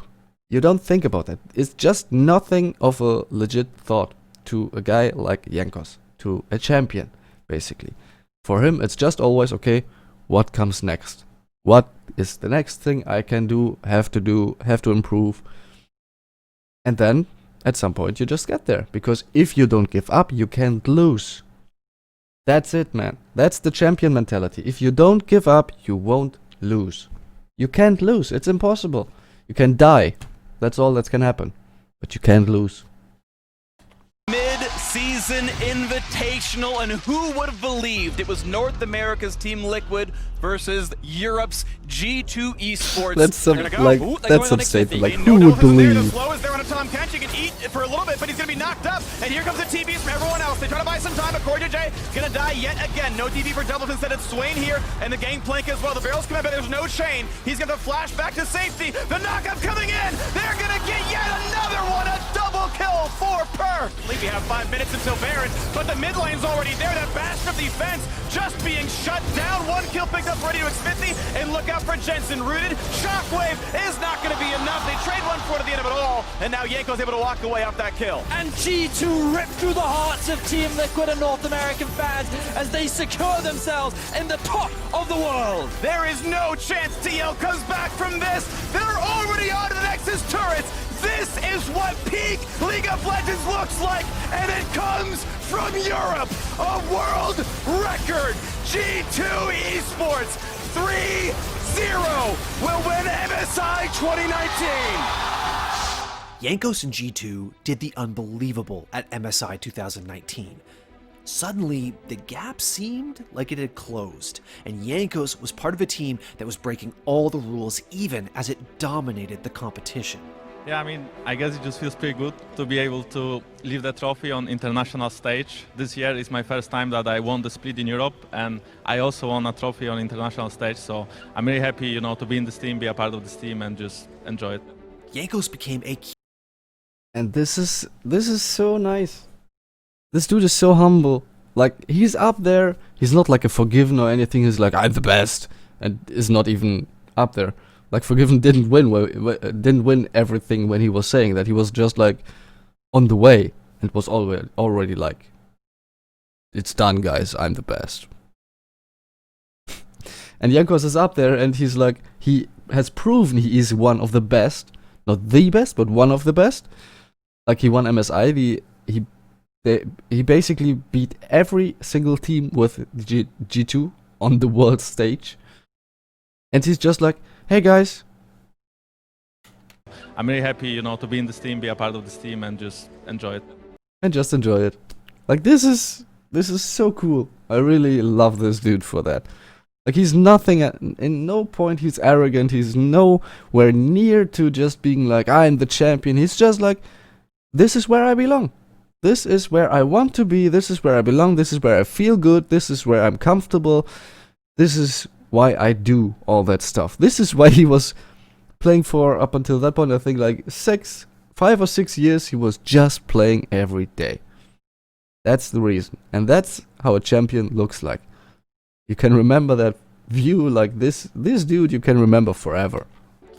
You don't think about that. It's just nothing of a legit thought to a guy like Jankos, to a champion, basically. For him, it's just always, okay, what comes next? What is the next thing I can do, have to improve? And then, at some point, you just get there. Because if you don't give up, you can't lose. That's it, man. That's the champion mentality. If you don't give up, you won't lose. You can't lose. It's impossible. You can die. That's all that can happen. But you can't lose. Mid-season Frozen Invitational, and who would have believed it was North America's Team Liquid versus Europe's G2 Esports. That's some They're gonna go. like Ooh, they're that's going on some statement. Like and who no would believe? As low as they're on a Tom Kench, he can eat for a little bit, but he's gonna be knocked up. And here comes the TVs from everyone else. They try to buy some time, but Corey J gonna die yet again. No TV for Devils, instead it's Swain here, and the Gangplank as well. The barrels come in, but there's no chain. He's gonna flash back to safety. The knockup coming in. They're gonna get yet another one. A double kill for Per. I believe we have 5 minutes until Baron, but the mid lane's already there. That Bastion defense just being shut down. 1 kill picked up for Radio Xfinity, and look out for Jensen. Rooted. Shockwave is not going to be enough. They trade 1-4 to the end of it all, and now Jankos able to walk away off that kill. And G2 rip through the hearts of Team Liquid and North American fans as they secure themselves in the top of the world. There is no chance TL comes back from this. They're already on to the Nexus turrets. This is what peak League of Legends looks like, and it comes from Europe. A world record. G2 Esports 3-0 will win MSI 2019. Jankos and G2 did the unbelievable at MSI 2019. Suddenly, the gap seemed like it had closed, and Jankos was part of a team that was breaking all the rules even as it dominated the competition. Yeah, I mean, I guess it just feels pretty good to be able to leave the trophy on international stage. This year is my first time that I won the split in Europe, and I also won a trophy on international stage, so I'm really happy, you know, to be in this team, be a part of this team, and just enjoy it. Jankos became a key. And this is so nice. This dude is so humble. Like, he's up there. He's not like a Forgiven or anything. He's like, I'm the best, and is not even up there. Like, Forgiven didn't win everything when he was saying that. He was just like on the way and was already like, it's done, guys. I'm the best. And Jankos is up there, and he's like, he has proven he is one of the best, not the best, but one of the best. Like, he won MSI. He basically beat every single team with G2 on the world stage, and he's just like, hey guys. I'm really happy, you know, to be in this team, be a part of this team, and just enjoy it. Like, this is so cool. I really love this dude for that. Like, he's nothing, in no point he's arrogant. He's nowhere near to just being like, I'm the champion. He's just like, this is where I belong. This is where I want to be. This is where I belong. This is where I feel good. This is where I'm comfortable. This is why I do all that stuff. This is why he was playing for, up until that point, I think like 5 or 6 years, he was just playing every day. That's the reason. And that's how a champion looks like. You can remember that view like this dude you can remember forever.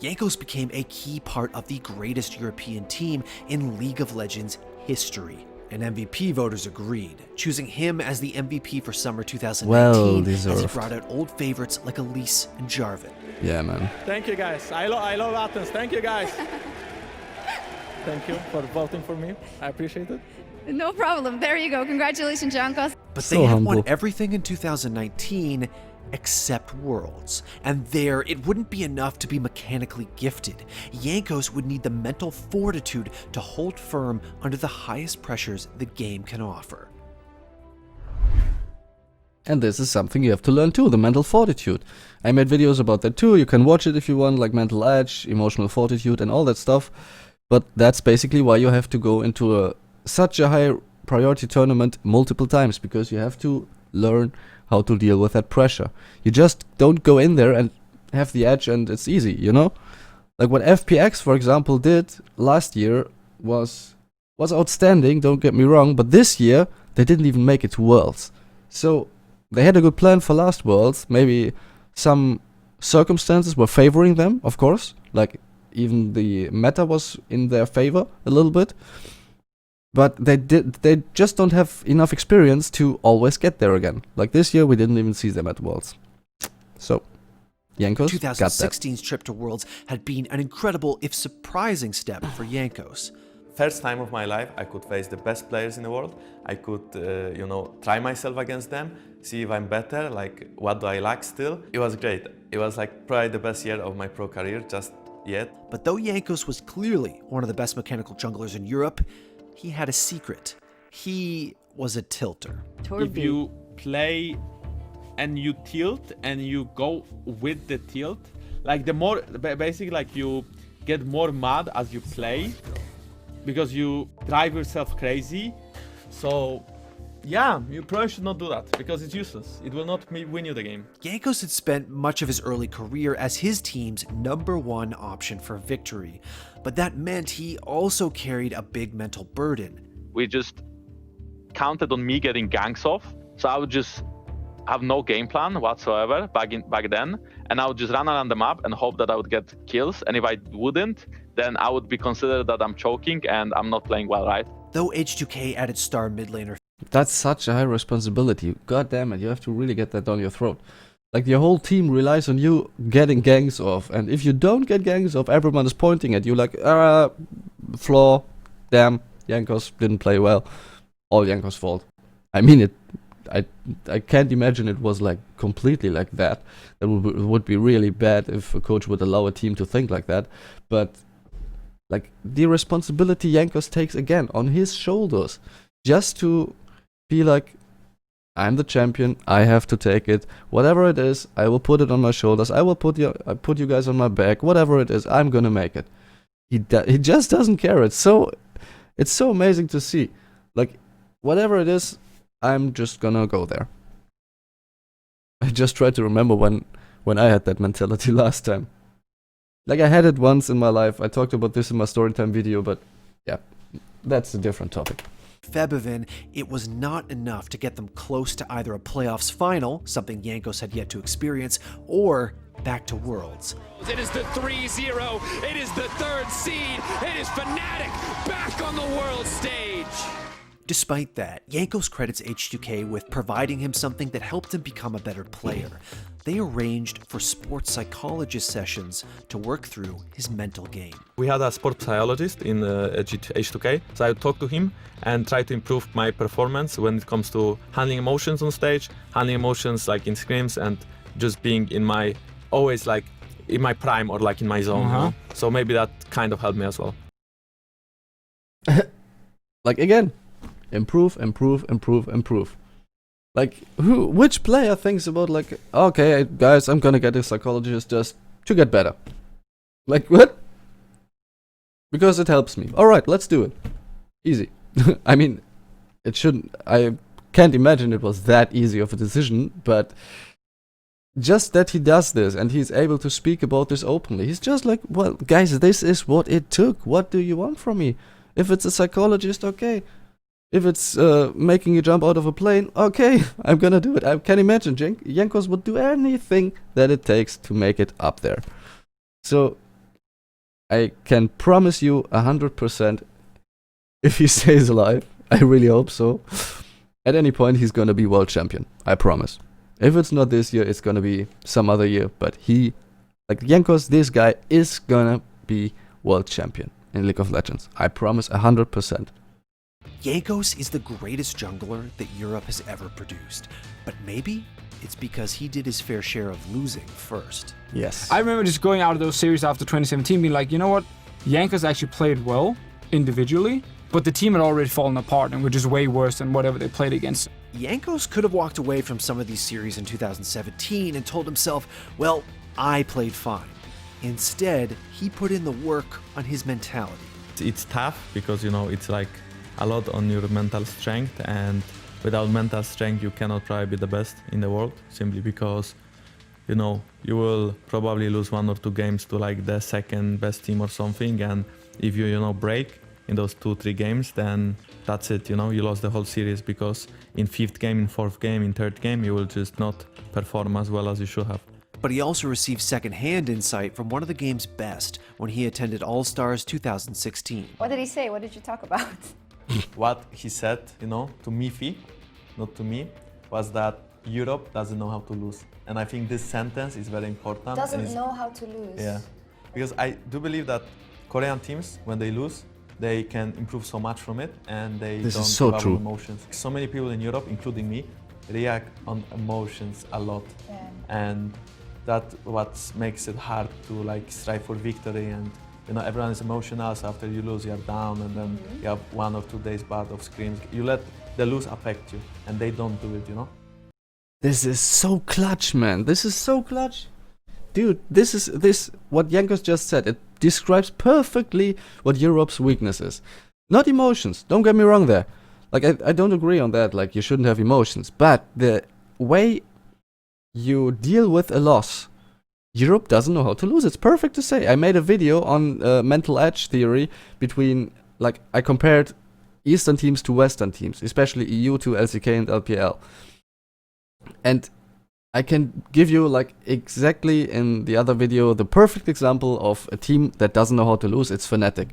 Jankos became a key part of the greatest European team in League of Legends history. And MVP voters agreed, choosing him as the MVP for summer 2019 as he brought out old favorites like Elise and Jarvan. Yeah, man. Thank you, guys. I love Athens. Thank you, guys. Thank you for voting for me. I appreciate it. No problem. There you go. Congratulations, Jankos. But they had won everything in 2019 except Worlds. And there, it wouldn't be enough to be mechanically gifted. Jankos would need the mental fortitude to hold firm under the highest pressures the game can offer. And this is something you have to learn too, the mental fortitude. I made videos about that too. You can watch it if you want, like mental edge, emotional fortitude, and all that stuff. But that's basically why you have to go into such a high priority tournament multiple times, because you have to learn how to deal with that pressure. You just don't go in there and have the edge and it's easy, you know? Like what FPX, for example, did last year was outstanding, don't get me wrong, but this year they didn't even make it to Worlds. So they had a good plan for last Worlds. Maybe some circumstances were favoring them, of course. Like even the meta was in their favor a little bit. But they just don't have enough experience to always get there again. Like this year, we didn't even see them at Worlds. So, Jankos got that. 2016's trip to Worlds had been an incredible, if surprising, step for Jankos. First time of my life, I could face the best players in the world. I could, you know, try myself against them, see if I'm better, like what do I lack still. It was great. It was like probably the best year of my pro career just yet. But though Jankos was clearly one of the best mechanical junglers in Europe, he had a secret. he was a tilter. If you play and you tilt and you go with the tilt, like the more, basically like you get more mad as you play because you drive yourself crazy. So yeah, you probably should not do that because it's useless. It will not win you the game. Jankos had spent much of his early career as his team's #1 option for victory, but that meant he also carried a big mental burden. We just counted on me getting ganks off, so I would just have no game plan whatsoever back then, and I would just run around the map and hope that I would get kills, and if I wouldn't, then I would be considered that I'm choking and I'm not playing well, right? Though H2K added star mid laner. That's such a high responsibility. God damn it, you have to really get that down your throat. Like, your whole team relies on you getting ganks off, and if you don't get ganks off, everyone is pointing at you like, flaw, damn, Jankos didn't play well. All Jankos' fault. I mean it. I can't imagine it was like completely like that. It would be really bad if a coach would allow a team to think like that. But like, the responsibility Jankos takes again on his shoulders, just to be like, I'm the champion, I have to take it. Whatever it is, I will put it on my shoulders. I will put you guys on my back. Whatever it is, I'm gonna make it. He just doesn't care. It's so amazing to see. Like, whatever it is, I'm just gonna go there. I just try to remember when I had that mentality last time. Like, I had it once in my life. I talked about this in my storytime video, but yeah, that's a different topic. Febivin, it was not enough to get them close to either a playoffs final, something Jankos had yet to experience, or back to Worlds. It is the 3-0. It is the third seed. It is Fnatic back on the world stage. Despite that, Jankos credits H2K with providing him something that helped him become a better player. They arranged for sports psychologist sessions to work through his mental game. We had a sports psychologist in H2K, so I would talk to him and try to improve my performance when it comes to handling emotions on stage, handling emotions like in scrims, and just being in my, always like in my prime or like in my zone. You know? So maybe that kind of helped me as well. Like, again, improve. Like, which player thinks about like, okay, guys, I'm gonna get a psychologist just to get better? Like, what? Because it helps me. Alright, let's do it. Easy. I mean, it shouldn't, I can't imagine it was that easy of a decision, but just that he does this and he's able to speak about this openly. He's just like, well, guys, this is what it took. What do you want from me? If it's a psychologist, okay. If it's making you jump out of a plane, okay, I'm gonna do it. I can imagine Jankos would do anything that it takes to make it up there. So I can promise you 100%, if he stays alive, I really hope so, at any point he's gonna be world champion. I promise. If it's not this year, it's gonna be some other year. But Jankos, this guy is gonna be world champion in League of Legends. I promise 100%. Jankos is the greatest jungler that Europe has ever produced, but maybe it's because he did his fair share of losing first. Yes. I remember just going out of those series after 2017 being like, you know what? Jankos actually played well individually, but the team had already fallen apart and were just way worse than whatever they played against. Jankos could have walked away from some of these series in 2017 and told himself, well, I played fine. Instead, he put in the work on his mentality. It's tough because, you know, it's like a lot on your mental strength, and without mental strength you cannot probably be the best in the world, simply because, you know, you will probably lose 1 or 2 games to like the second best team or something, and if you know, break in those 2-3 games, then that's it, you know, you lost the whole series, because in 5th game, in 4th game, in 3rd game you will just not perform as well as you should have. But he also received second-hand insight from one of the game's best when he attended All-Stars 2016. What did he say? What did you talk about? What he said, you know, to Miffy, not to me, was that Europe doesn't know how to lose. And I think this sentence is very important. Doesn't know how to lose. Yeah, because I do believe that Korean teams, when they lose, they can improve so much from it, and they This don't is so have true. emotions. So many people in Europe, including me, react on emotions a lot. Yeah. And that's what makes it hard to like strive for victory and you know, everyone is emotional, so after you lose, you're down, and then you have 1 or 2 days bad of screams. You let the lose affect you, and they don't do it, you know? This is so clutch, man. This is so clutch. Dude, what Jankos just said, it describes perfectly what Europe's weakness is. Not emotions, don't get me wrong there. Like, I don't agree on that, like, you shouldn't have emotions. But the way you deal with a loss, Europe doesn't know how to lose. It's perfect to say. I made a video on mental edge theory between, like, I compared Eastern teams to Western teams, especially EU to LCK and LPL. And I can give you, like, exactly in the other video, the perfect example of a team that doesn't know how to lose. It's Fnatic.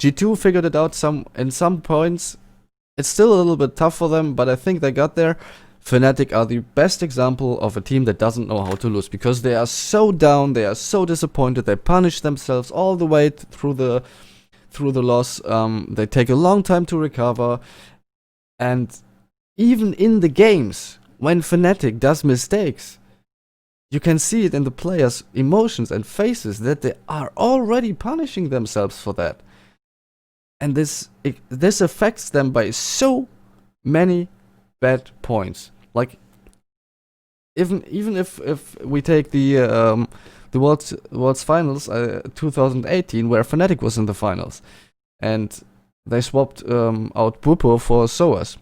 G2 figured it out in some points. It's still a little bit tough for them, but I think they got there. Fnatic are the best example of a team that doesn't know how to lose, because they are so down, they are so disappointed, they punish themselves all the way through the loss. They take a long time to recover, and even in the games, when Fnatic does mistakes, you can see it in the players' emotions and faces that they are already punishing themselves for that. And this affects them by so many bad points. Like, even if we take the World's Finals 2018, where Fnatic was in the finals, and they swapped out Bwipo for Soas.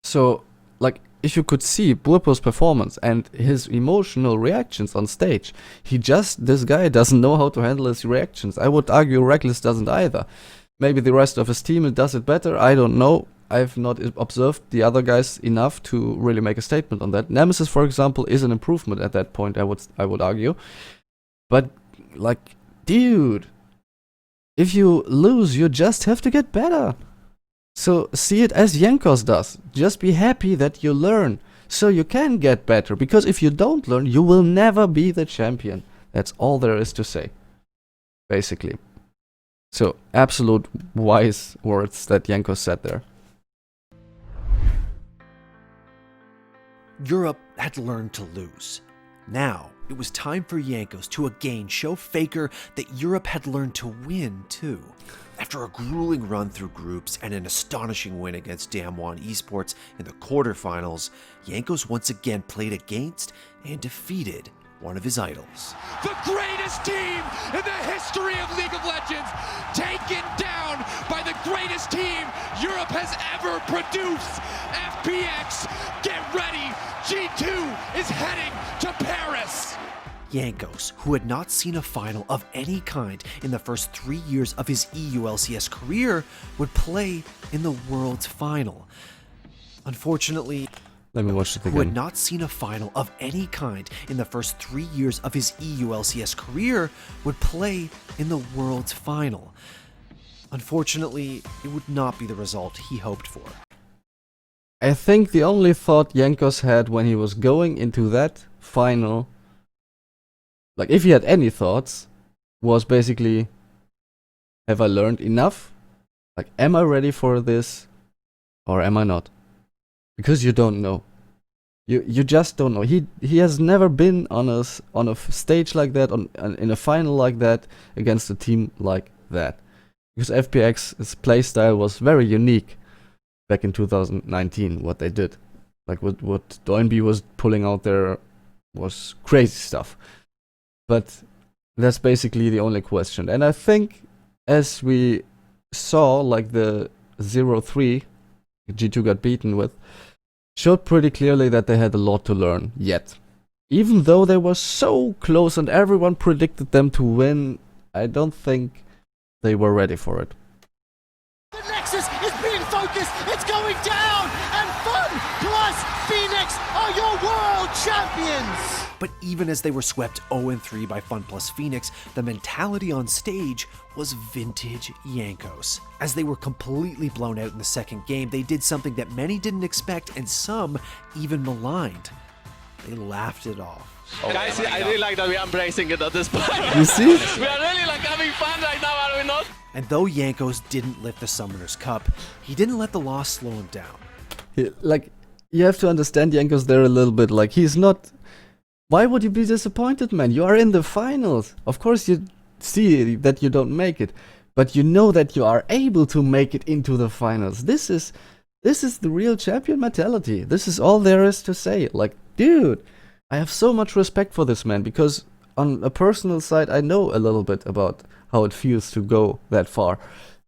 So, like, if you could see Bwipo's performance and his emotional reactions on stage, this guy doesn't know how to handle his reactions. I would argue Reckless doesn't either. Maybe the rest of his team does it better, I don't know. I've not observed the other guys enough to really make a statement on that. Nemesis, for example, is an improvement at that point, I would argue. But, like, dude, if you lose, you just have to get better. So see it as Jankos does. Just be happy that you learn, so you can get better. Because if you don't learn, you will never be the champion. That's all there is to say, basically. So, absolute wise words that Jankos said there. Europe had learned to lose. Now, it was time for Jankos to again show Faker that Europe had learned to win too. After a grueling run through groups and an astonishing win against Damwon Esports in the quarterfinals, Jankos once again played against and defeated one of his idols. The greatest team in the history of League of Legends, taken down by the greatest team Europe has ever produced. FPX, get ready. G2 is heading to Paris. Jankos, who had not seen a final of any kind in the first 3 years of his EU-LCS career, would play in the World's Final. Unfortunately, let me watch it again. Who had not seen a final of any kind in the first 3 years of his EU-LCS career, would play in the World's Final. Unfortunately, it would not be the result he hoped for. I think the only thought Jankos had when he was going into that final, like, if he had any thoughts, was basically, have I learned enough? Like, am I ready for this, or am I not? Because you don't know. You just don't know. He has never been on a stage like that, in a final like that, against a team like that. Because FPX's playstyle was very unique back in 2019, what they did. Like, what Doinby was pulling out there was crazy stuff. But that's basically the only question. And I think, as we saw, like, the 0-3 G2 got beaten with, showed pretty clearly that they had a lot to learn yet. Even though they were so close and everyone predicted them to win, I don't think they were ready for it. The Nexus is being focused, it's going down, and Fun plus Phoenix are your world champions! But even as they were swept 0-3 by Fun plus Phoenix, the mentality on stage was vintage Jankos. As they were completely blown out in the second game, they did something that many didn't expect and some even maligned. They laughed it off. Guys, I really like that we're embracing it at this point. You see? We are really, like, having fun right now, are we not? And though Jankos didn't lift the Summoner's Cup, he didn't let the loss slow him down. Like, you have to understand Jankos there a little bit. Like, he's not... Why would you be disappointed, man? You are in the finals. Of course, you see that you don't make it, but you know that you are able to make it into the finals. This is the real champion mentality. This is all there is to say. Like, dude, I have so much respect for this man, because on a personal side, I know a little bit about how it feels to go that far.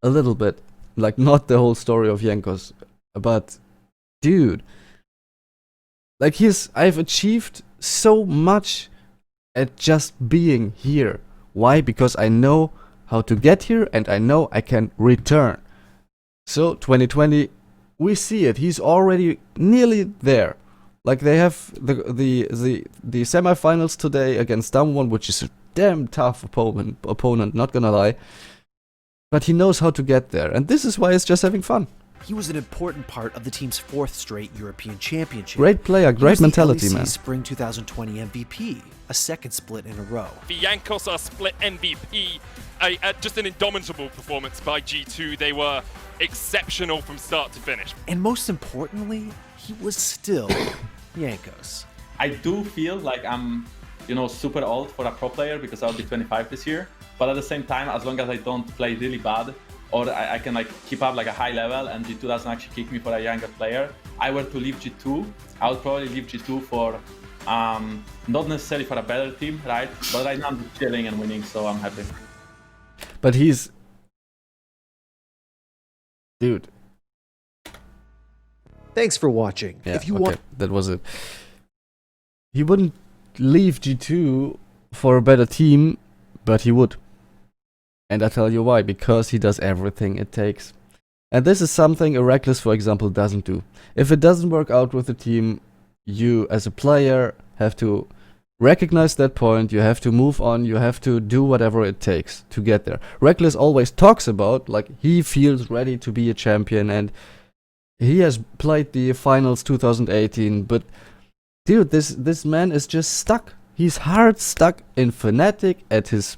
A little bit. Like, not the whole story of Jankos, but dude, like, I've achieved so much at just being here. Why? Because I know how to get here, and I know I can return. So 2020, we see it. He's already nearly there. Like, they have the semifinals today against Damwon, which is a damn tough opponent, not gonna lie. But he knows how to get there, and this is why it's just having fun. He was an important part of the team's 4th straight European Championship. Great player, great mentality, the man. Spring 2020 MVP, a second split in a row. The Jankos are split MVP. Just an indomitable performance by G2. They were exceptional from start to finish. And most importantly, he was still Jankos. I do feel like I'm, super old for a pro player because I'll be 25 this year. But at the same time, as long as I don't play really bad, or I can keep up a high level and G2 doesn't actually kick me for a younger player, I were to leave G2, I would probably leave G2 for, not necessarily for a better team, right? But right now I'm just chilling and winning, so I'm happy. But he's... Dude. Thanks for watching. Yeah, if you okay, want... that was it. He wouldn't leave G2 for a better team, but he would. And I tell you why, because he does everything it takes. And this is something a Reckless, for example, doesn't do. If it doesn't work out with the team, you as a player have to recognize that point, you have to move on, you have to do whatever it takes to get there. Reckless always talks about, like, he feels ready to be a champion, and he has played the finals 2018, but dude, this man is just stuck. He's hard stuck in Fnatic at his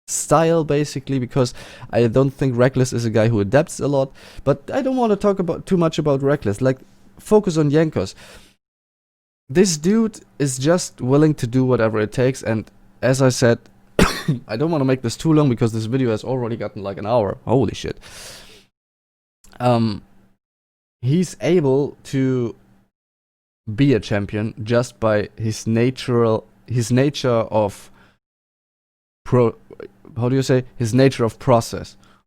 style, basically, because I don't think Reckless is a guy who adapts a lot. But I don't want to talk about too much about Reckless. Like, focus on Jankos. This dude is just willing to do whatever it takes, and as I said, I don't want to make this too long because this video has already gotten like an hour. Holy shit. He's able to be a champion just by his nature of his nature of process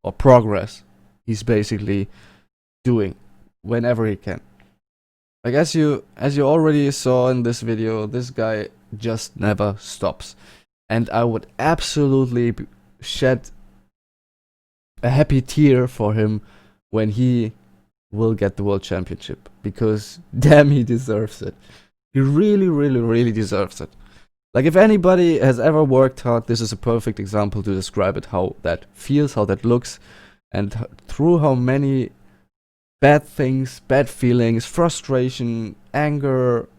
or progress. He's basically doing whenever he can. Like, as you already saw in this video, this guy just never stops. And I would absolutely shed a happy tear for him when he will get the World Championship, because damn, he deserves it. He really, really, really deserves it. Like, if anybody has ever worked hard, this is a perfect example to describe it, how that feels, how that looks, and through how many bad things, bad feelings, frustration, anger,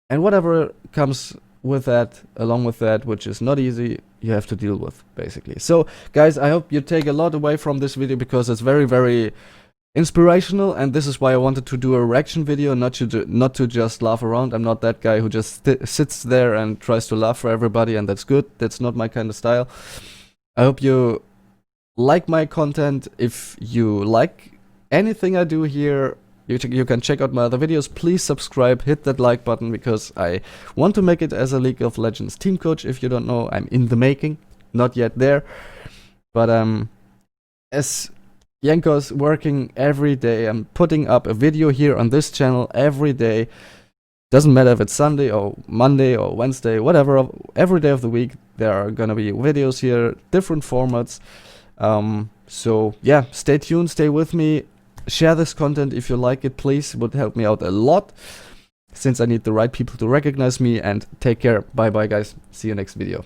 and whatever comes with that, along with that, which is not easy, you have to deal with, basically. So, guys, I hope you take a lot away from this video, because it's very, very inspirational, and this is why I wanted to do a reaction video, not to just laugh around. I'm not that guy who just sits there and tries to laugh for everybody, and that's good. That's not my kind of style. I hope you like my content. If you like anything I do here, you can check out my other videos. Please subscribe, hit that like button, because I want to make it as a League of Legends team coach. If you don't know, I'm in the making, not yet there, but as Jankos working every day. I'm putting up a video here on this channel every day. Doesn't matter if it's Sunday or Monday or Wednesday, whatever. Every day of the week there are gonna be videos here, different formats. So yeah, stay tuned, stay with me. Share this content if you like it, please. It would help me out a lot, since I need the right people to recognize me. And take care. Bye bye, guys. See you next video.